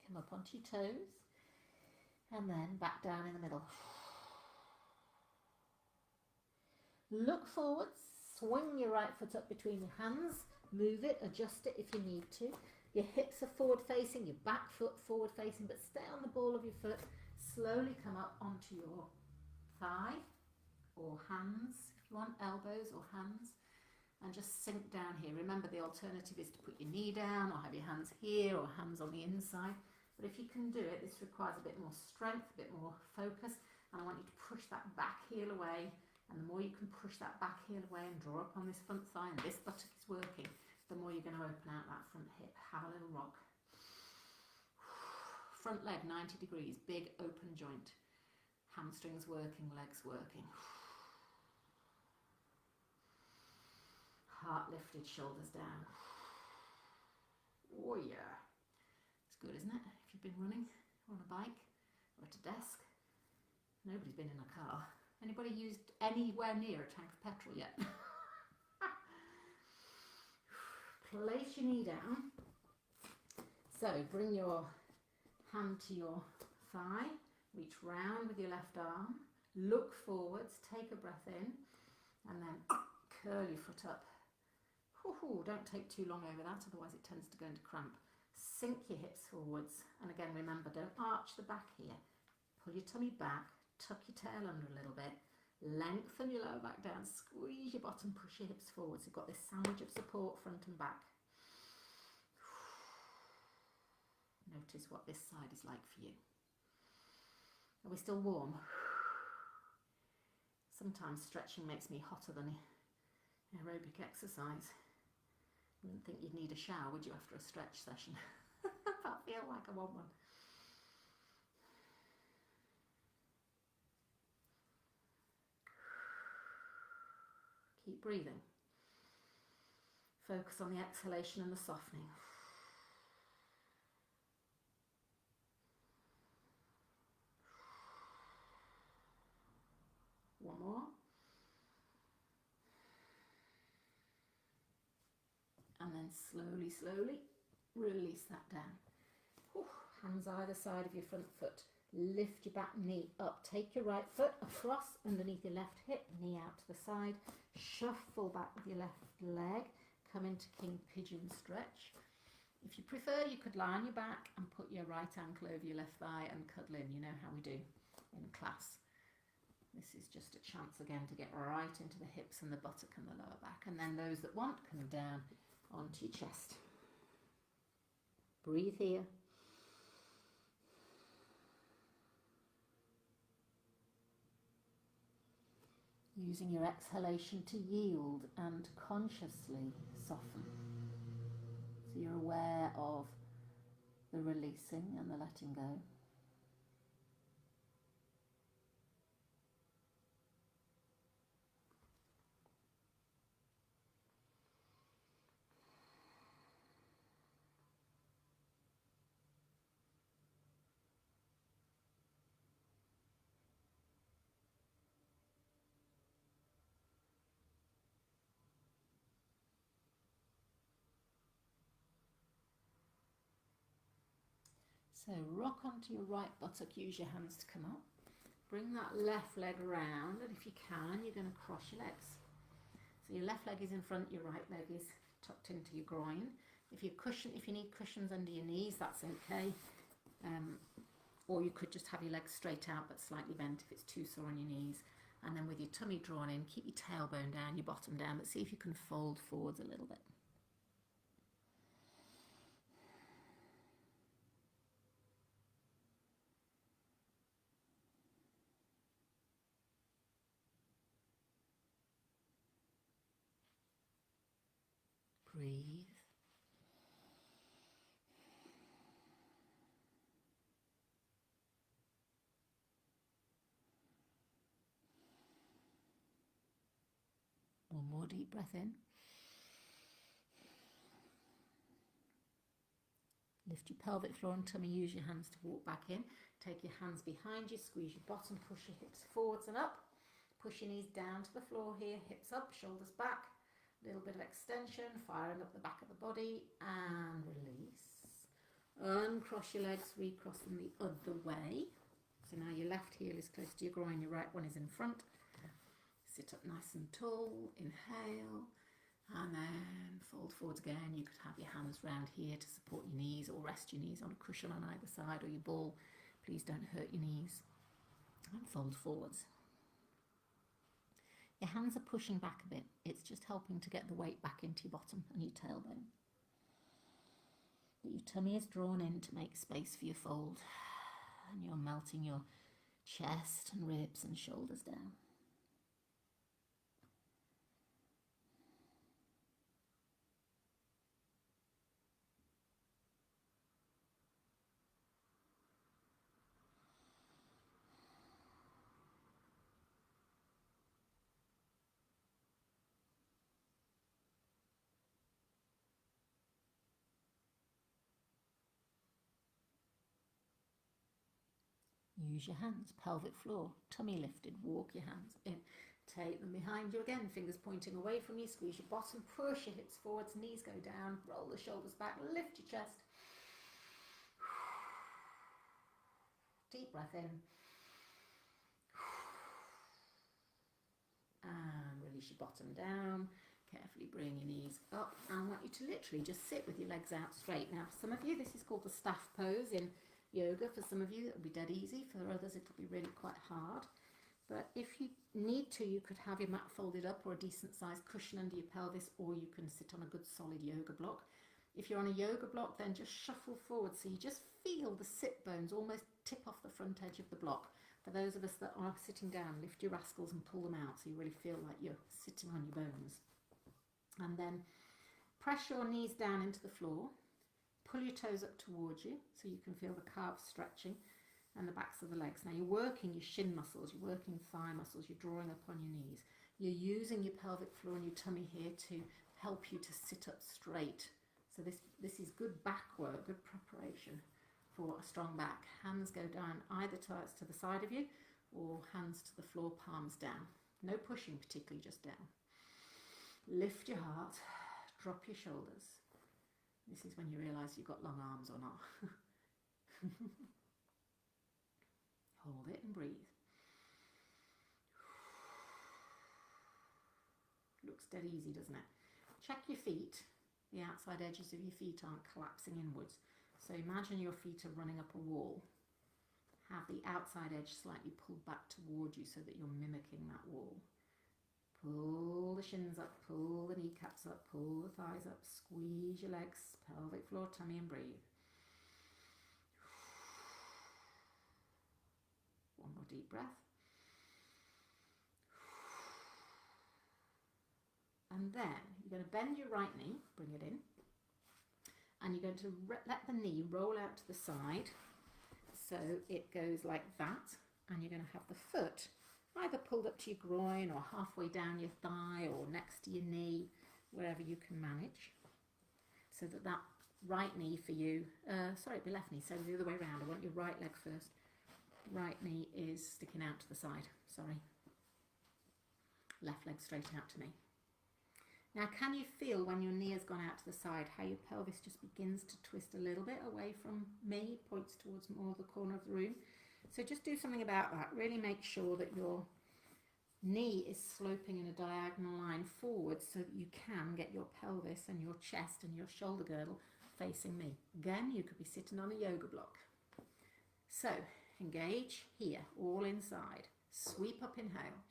Come up onto your toes and then back down in the middle. Look forwards, swing your right foot up between your hands, move it, adjust it if you need to. Your hips are forward facing, your back foot forward facing, but stay on the ball of your foot. Slowly come up onto your thigh or hands, if you want, elbows or hands, and just sink down here. Remember, the alternative is to put your knee down or have your hands here or hands on the inside. But if you can do it, this requires a bit more strength, a bit more focus, and I want you to push that back heel away. And the more you can push that back heel away and draw up on this front thigh, and this buttock is working, the more you're going to open out that front hip. Have a little rock. Front leg 90 degrees, big open joint. Hamstrings working, legs working. Heart lifted, shoulders down. Oh yeah. It's good, isn't it? If you've been running or on a bike or at a desk. Nobody's been in a car. Anybody used anywhere near a tank of petrol yet? Place your knee down. So bring your hand to your thigh, reach round with your left arm, look forwards, take a breath in, and then curl your foot up. Don't take too long over that, otherwise it tends to go into cramp. Sink your hips forwards, and again remember, don't arch the back here. Pull your tummy back, tuck your tail under a little bit, lengthen your lower back down, squeeze your bottom, push your hips forwards. You've got this sandwich of support front and back. Notice what this side is like for you. Are we still warm? Sometimes stretching makes me hotter than aerobic exercise. You wouldn't think you'd need a shower, would you, after a stretch session? I feel like I want one. Keep breathing. Focus on the exhalation and the softening. One more. And then slowly, slowly release that down. Hands either side of your front foot. Lift your back knee up. Take your right foot across underneath your left hip, knee out to the side. Shuffle back with your left leg. Come into King Pigeon stretch. If you prefer, you could lie on your back and put your right ankle over your left thigh and cuddle in. You know how we do in class. This is just a chance again to get right into the hips and the buttock and the lower back. And then those that want, come down onto your chest. Breathe here. Using your exhalation to yield and consciously soften. So you're aware of the releasing and the letting go. So rock onto your right buttock, use your hands to come up. Bring that left leg around, and if you can, you're going to cross your legs. So your left leg is in front, your right leg is tucked into your groin. If you need cushions under your knees, that's okay. Or you could just have your legs straight out but slightly bent if it's too sore on your knees. And then with your tummy drawn in, keep your tailbone down, your bottom down, but see if you can fold forwards a little bit. breathe. One more deep breath in. Lift your pelvic floor and tummy, use your hands to walk back in. Take your hands behind you, squeeze your bottom, push your hips forwards and up. Push your knees down to the floor here, hips up, shoulders back. A little bit of extension, firing up the back of the body, and release. Uncross your legs, recross them the other way. So now your left heel is close to your groin, your right one is in front. Sit up nice and tall, inhale. And then fold forwards again. You could have your hands round here to support your knees, or rest your knees on a cushion on either side, or your ball. Please don't hurt your knees. And fold forwards. Your hands are pushing back a bit. It's just helping to get the weight back into your bottom and your tailbone. But your tummy is drawn in to make space for your fold. And you're melting your chest and ribs and shoulders down. Use your hands, pelvic floor, tummy lifted, walk your hands in. Take them behind you again, fingers pointing away from you, squeeze your bottom, push your hips forwards, knees go down, roll the shoulders back, lift your chest. Deep breath in. And release your bottom down. Carefully bring your knees up. And I want you to literally just sit with your legs out straight. Now, for some of you, this is called the staff pose in yoga. For some of you, it'll be dead easy. For others, it'll be really quite hard. But if you need to, you could have your mat folded up or a decent sized cushion under your pelvis, or you can sit on a good solid yoga block. If you're on a yoga block, then just shuffle forward so you just feel the sit bones almost tip off the front edge of the block. For those of us that are sitting down, lift your rascals and pull them out so you really feel like you're sitting on your bones. And then press your knees down into the floor. Pull your toes up towards you so you can feel the calves stretching and the backs of the legs. Now you're working your shin muscles, you're working thigh muscles, you're drawing up on your knees. You're using your pelvic floor and your tummy here to help you to sit up straight. So this is good back work, good preparation for a strong back. Hands go down either to the side of you or hands to the floor, palms down. No pushing particularly, just down. Lift your heart, drop your shoulders. This is when you realise you've got long arms or not. Hold it and breathe. Looks dead easy, doesn't it? Check your feet. The outside edges of your feet aren't collapsing inwards. So imagine your feet are running up a wall. Have the outside edge slightly pulled back towards you so that you're mimicking that wall. Pull the shins up, pull the kneecaps up, pull the thighs up, squeeze your legs, pelvic floor, tummy, and breathe. One more deep breath. And then you're going to bend your right knee, bring it in, and you're going to let the knee roll out to the side so it goes like that, and you're going to have the foot either pulled up to your groin or halfway down your thigh or next to your knee, wherever you can manage, so that right knee for you, it'd be left knee, so the other way around. I want your right leg first. Right knee is sticking out to the side, left leg straight out to me. Now, can you feel when your knee has gone out to the side how your pelvis just begins to twist a little bit away from me, points towards more the corner of the room? So just do something about that. Really make sure that your knee is sloping in a diagonal line forward so that you can get your pelvis and your chest and your shoulder girdle facing me. Again, you could be sitting on a yoga block. So engage here, all inside. Sweep up, inhale.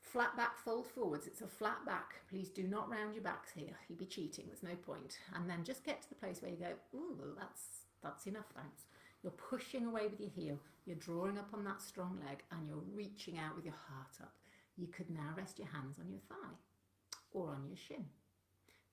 Flat back, fold forwards. It's a flat back. Please do not round your backs here. You'd be cheating. There's no point. And then just get to the place where you go, ooh, that's enough, thanks. You're pushing away with your heel. You're drawing up on that strong leg and you're reaching out with your heart up. You could now rest your hands on your thigh or on your shin.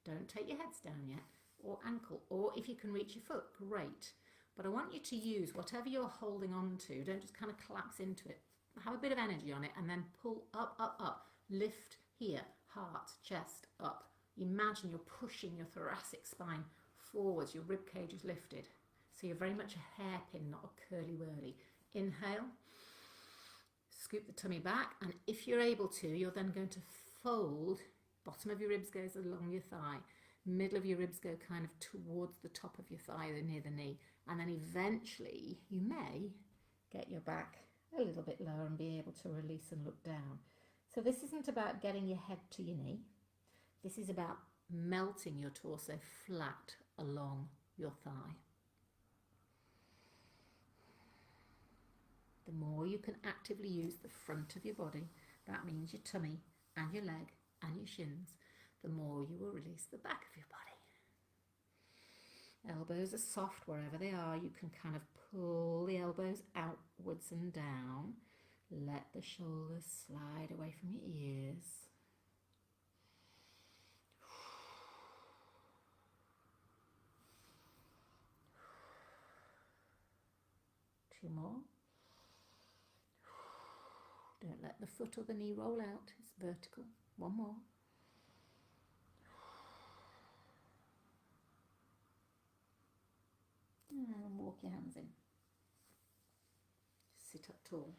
Don't take your heads down yet, or ankle, or if you can reach your foot, great. But I want you to use whatever you're holding on to. Don't just kind of collapse into it. Have a bit of energy on it and then pull up, up, up. Lift here, heart, chest, up. Imagine you're pushing your thoracic spine forwards. Your rib cage is lifted. So you're very much a hairpin, not a curly-whirly. Inhale. Scoop the tummy back. And if you're able to, you're then going to fold. Bottom of your ribs goes along your thigh. Middle of your ribs go kind of towards the top of your thigh, near the knee. And then eventually you may get your back a little bit lower and be able to release and look down. So this isn't about getting your head to your knee. This is about melting your torso flat along your thigh. The more you can actively use the front of your body, that means your tummy and your leg and your shins, the more you will release the back of your body. Elbows are soft wherever they are. You can kind of pull the elbows outwards and down. Let the shoulders slide away from your ears. Two more. Don't let the foot or the knee roll out. It's vertical. One more. And walk your hands in. Sit up tall.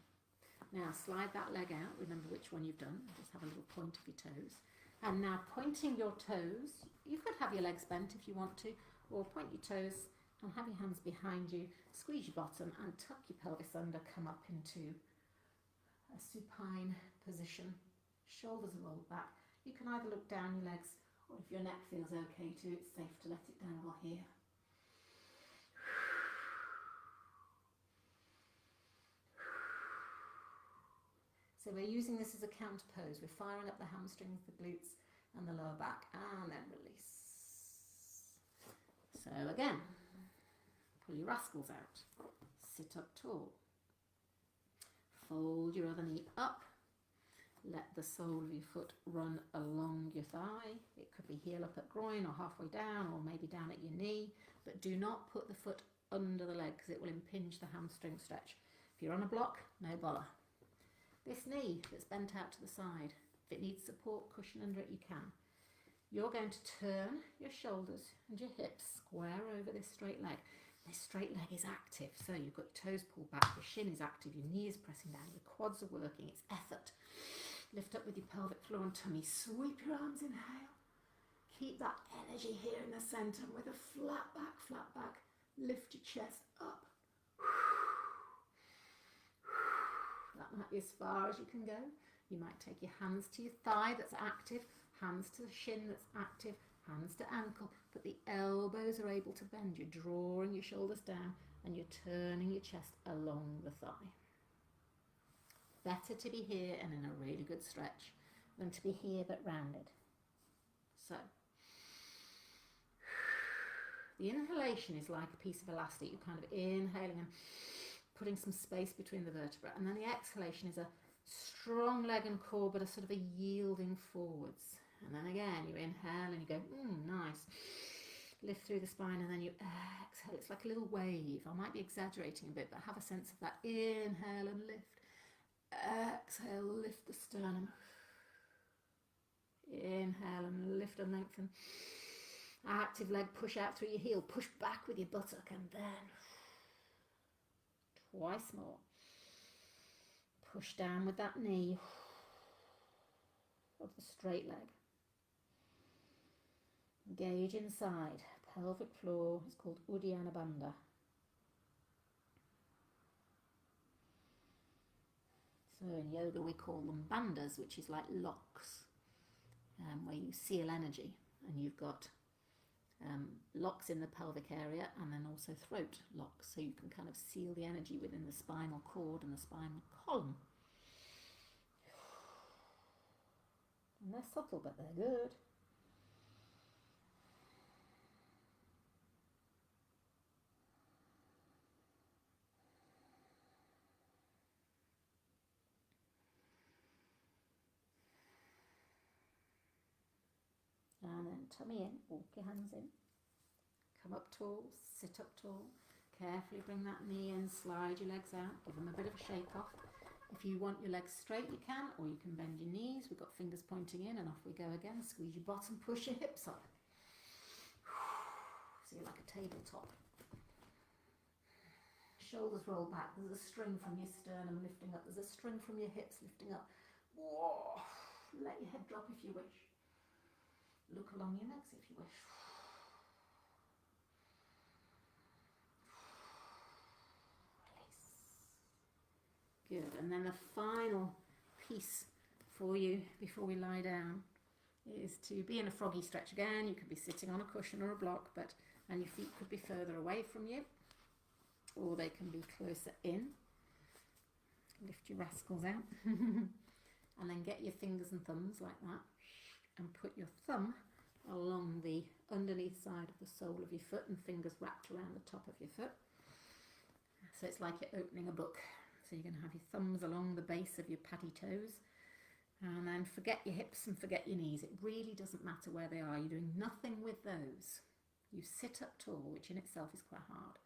Now slide that leg out. Remember which one you've done. Just have a little point of your toes. And now pointing your toes, you could have your legs bent if you want to, or point your toes and have your hands behind you. Squeeze your bottom and tuck your pelvis under. Come up into a supine position. Shoulders are rolled back. You can either look down your legs, or if your neck feels okay too, it's safe to let it dangle here. So we're using this as a counter pose. We're firing up the hamstrings, the glutes and the lower back, and then release. So again, pull your rascals out. Sit up tall. Fold your other knee up. Let the sole of your foot run along your thigh. It could be heel up at groin or halfway down, or maybe down at your knee. But do not put the foot under the leg because it will impinge the hamstring stretch. If you're on a block, no bother. This knee that's bent out to the side, if it needs support cushion under it, you can. You're going to turn your shoulders and your hips square over this straight leg. This straight leg is active, so you've got your toes pulled back, your shin is active, your knee is pressing down, your quads are working, it's effort. Lift up with your pelvic floor and tummy. Sweep your arms, inhale. Keep that energy here in the centre with a flat back. Lift your chest up. That might be as far as you can go. You might take your hands to your thigh that's active, hands to the shin that's active, hands to ankle, but the elbows are able to bend. You're drawing your shoulders down and you're turning your chest along the thigh. Better to be here and in a really good stretch than to be here but rounded. So, the inhalation is like a piece of elastic. You're kind of inhaling and putting some space between the vertebrae, and then the exhalation is a strong leg and core but a sort of a yielding forwards. And then again you inhale and you go, nice, lift through the spine, and then you exhale. It's like a little wave. I might be exaggerating a bit, but have a sense of that. Inhale and lift, exhale, lift the sternum, inhale and lift and lengthen. Active leg, push out through your heel, push back with your buttock, and then twice more. Push down with that knee of the straight leg. Engage inside. Pelvic floor is called Uddiyana Bandha. So in yoga we call them bandhas, which is like locks, where you seal energy, and you've got locks in the pelvic area and then also throat locks, so you can kind of seal the energy within the spinal cord and the spinal column. And they're subtle, but they're good. And then tummy in, walk your hands in. Come up tall, sit up tall. Carefully bring that knee in, slide your legs out, give them a bit of a shake off. If you want your legs straight, you can, or you can bend your knees. We've got fingers pointing in, and off we go again. Squeeze your bottom, push your hips up. So you're like a tabletop. Shoulders roll back. There's a string from your sternum lifting up. There's a string from your hips lifting up. Whoa. Let your head drop if you wish. Look along your legs if you wish. Release. Good. And then the final piece for you before we lie down is to be in a froggy stretch again. You could be sitting on a cushion or a block, and your feet could be further away from you, or they can be closer in. Lift your rascals out. And then get your fingers and thumbs like that, and put your thumb along the underneath side of the sole of your foot, and fingers wrapped around the top of your foot. So it's like you're opening a book. So you're going to have your thumbs along the base of your paddy toes, and then forget your hips and forget your knees. It really doesn't matter where they are. You're doing nothing with those. You sit up tall, which in itself is quite hard.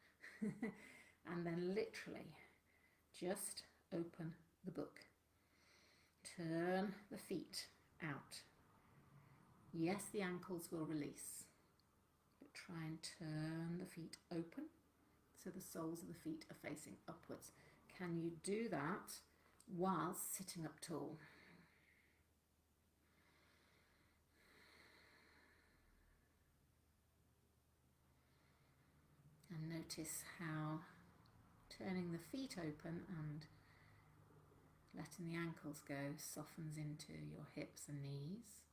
And then literally just open the book. Turn the feet out. Yes, the ankles will release, but try and turn the feet open so the soles of the feet are facing upwards. Can you do that while sitting up tall? And notice how turning the feet open and letting the ankles go softens into your hips and knees.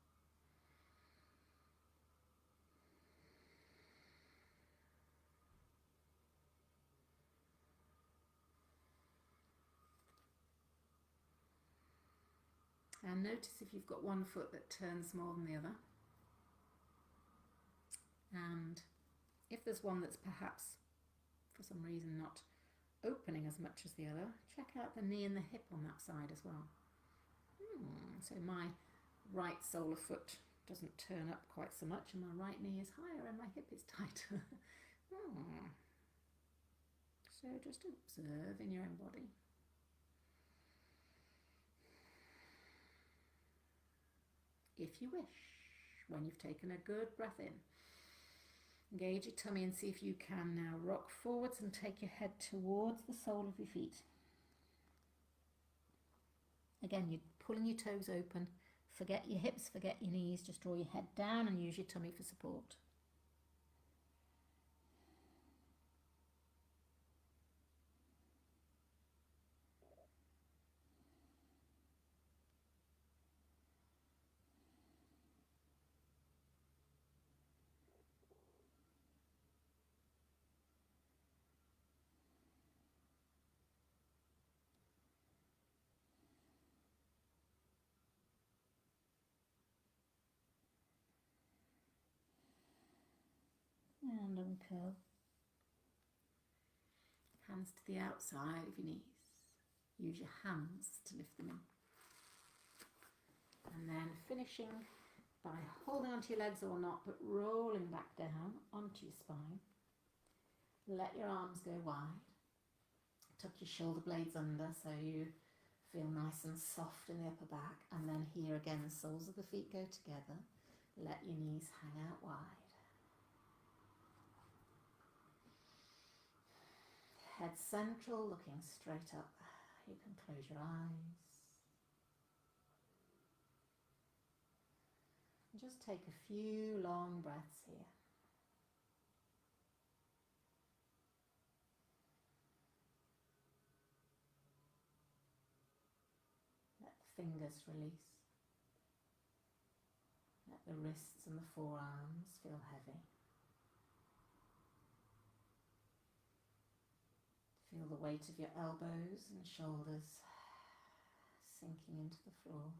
And notice if you've got one foot that turns more than the other. And if there's one that's perhaps, for some reason, not opening as much as the other, check out the knee and the hip on that side as well. So my right sole of foot doesn't turn up quite so much, and my right knee is higher and my hip is tighter. So just observe in your own body. If you wish, when you've taken a good breath in, engage your tummy and see if you can now rock forwards and take your head towards the sole of your feet. Again, you're pulling your toes open. Forget your hips, forget your knees. Just draw your head down and use your tummy for support. And uncurl. Hands to the outside of your knees. Use your hands to lift them in. And then finishing by holding onto your legs or not, but rolling back down onto your spine. Let your arms go wide. Tuck your shoulder blades under so you feel nice and soft in the upper back. And then here again, the soles of the feet go together. Let your knees hang out wide. Head central, looking straight up. You can close your eyes. And just take a few long breaths here. Let the fingers release. Let the wrists and the forearms feel heavy. Feel the weight of your elbows and shoulders sinking into the floor.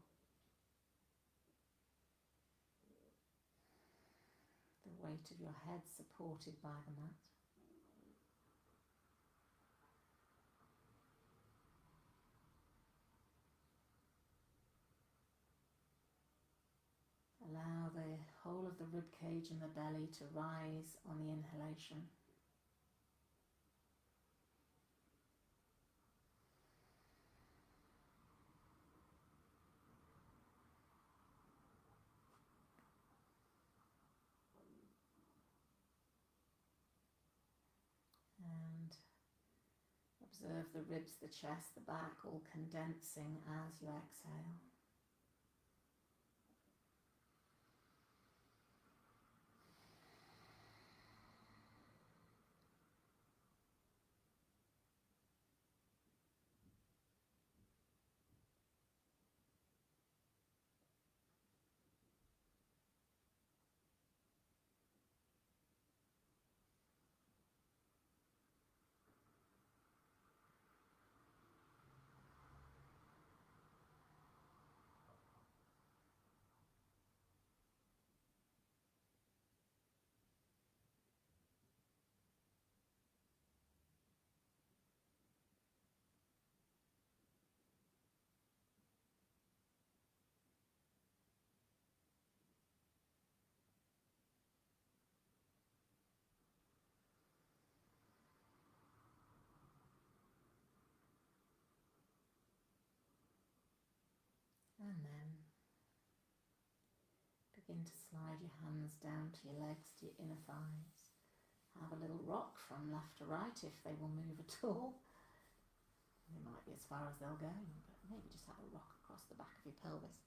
The weight of your head supported by the mat. Allow the whole of the rib cage and the belly to rise on the inhalation. And observe the ribs, the chest, the back all condensing as you exhale. And then begin to slide your hands down to your legs, to your inner thighs. Have a little rock from left to right if they will move at all. They might be as far as they'll go, but maybe just have a rock across the back of your pelvis.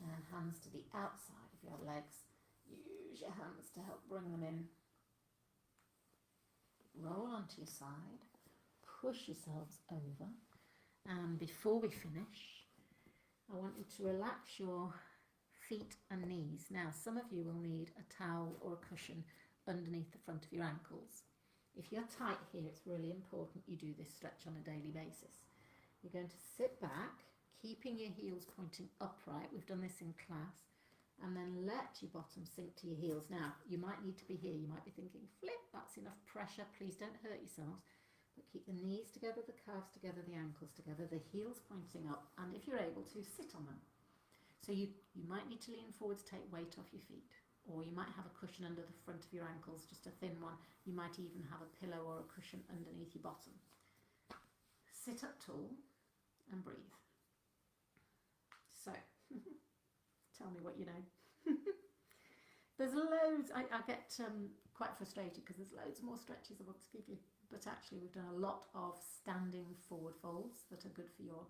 And hands to the outside of your legs. Use your hands to help bring them in. Roll onto your side. Push yourselves over. And before we finish, I want you to relax your feet and knees. Now, some of you will need a towel or a cushion underneath the front of your ankles. If you're tight here, it's really important you do this stretch on a daily basis. You're going to sit back, keeping your heels pointing upright. We've done this in class. And then let your bottom sink to your heels. Now, you might need to be here. You might be thinking, flip, that's enough pressure. Please don't hurt yourselves. But keep the knees together, the calves together, the ankles together, the heels pointing up, and if you're able to, sit on them. So you might need to lean forward to take weight off your feet, or you might have a cushion under the front of your ankles, just a thin one. You might even have a pillow or a cushion underneath your bottom. Sit up tall and breathe. So, tell me what you know. There's loads, I get quite frustrated because there's loads more stretches I want to give you. But actually we've done a lot of standing forward folds that are good for your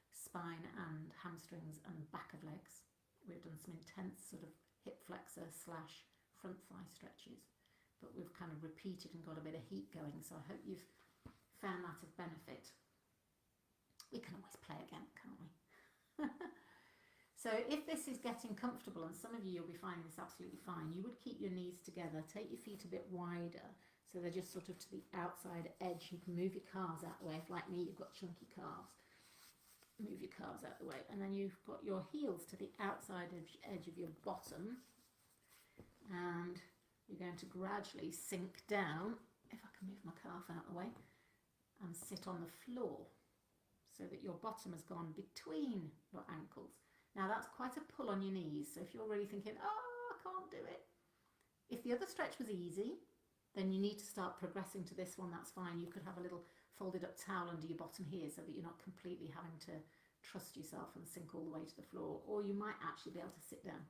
spine and hamstrings and back of legs. We've done some intense sort of hip flexor / front thigh stretches, but we've kind of repeated and got a bit of heat going, so I hope you've found that of benefit. We can always play again, can't we? So if this is getting comfortable, and some of you will be finding this absolutely fine, you would keep your knees together, take your feet a bit wider, so they're just sort of to the outside edge. You can move your calves out the way. If, like me, you've got chunky calves, move your calves out the way. And then you've got your heels to the outside edge of your bottom. And you're going to gradually sink down, if I can move my calf out the way, and sit on the floor so that your bottom has gone between your ankles. Now, that's quite a pull on your knees. So if you're really thinking, oh, I can't do it. If the other stretch was easy, then you need to start progressing to this one. That's fine. You could have a little folded up towel under your bottom here so that you're not completely having to trust yourself and sink all the way to the floor, or you might actually be able to sit down.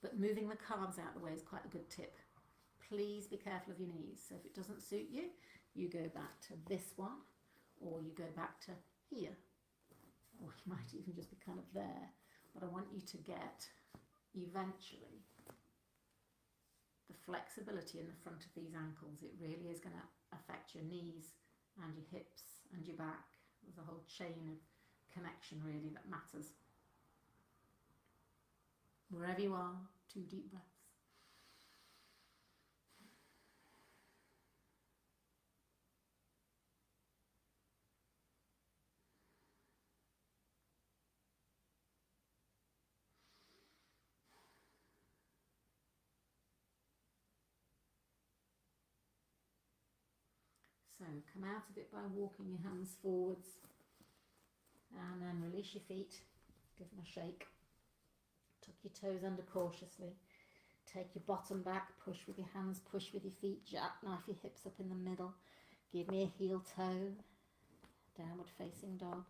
But moving the calves out of the way is quite a good tip. Please be careful of your knees. So if it doesn't suit you, you go back to this one, or you go back to here, or you might even just be kind of there. But I want you to get, eventually, the flexibility in the front of these ankles. It really is going to affect your knees and your hips and your back. There's a whole chain of connection really that matters. Wherever you are, 2 deep breaths. So come out of it by walking your hands forwards, and then release your feet Give them a shake. Tuck your toes under cautiously. Take your bottom back, push with your hands, push with your feet, jackknife your hips up in the middle. Give me a heel toe, downward facing dog.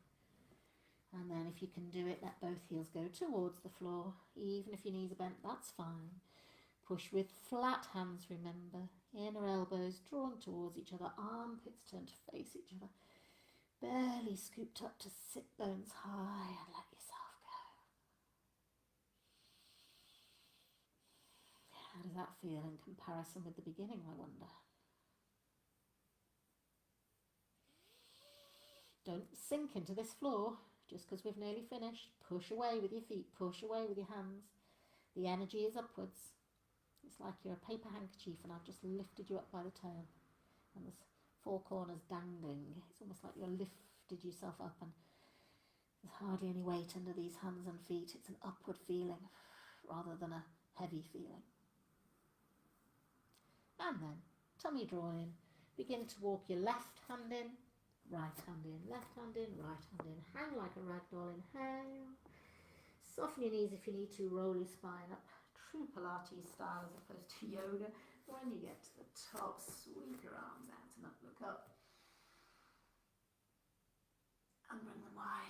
And then if you can do it, let both heels go towards the floor. Even if your knees are bent, that's fine. Push with flat hands, remember. Inner elbows drawn towards each other, armpits turned to face each other. Barely scooped up to sit bones high and let yourself go. How does that feel in comparison with the beginning, I wonder? Don't sink into this floor just because we've nearly finished. Push away with your feet, push away with your hands. The energy is upwards. It's like you're a paper handkerchief and I've just lifted you up by the tail. And there's four corners dangling. It's almost like you've lifted yourself up and there's hardly any weight under these hands and feet. It's an upward feeling rather than a heavy feeling. And then, tummy drawn in. Begin to walk your left hand in, right hand in, left hand in, right hand in. Hang like a rag doll, inhale. Soften your knees if you need to, roll your spine up. True Pilates style as opposed to yoga. When you get to the top, sweep your arms out and up, look up. And bring them wide.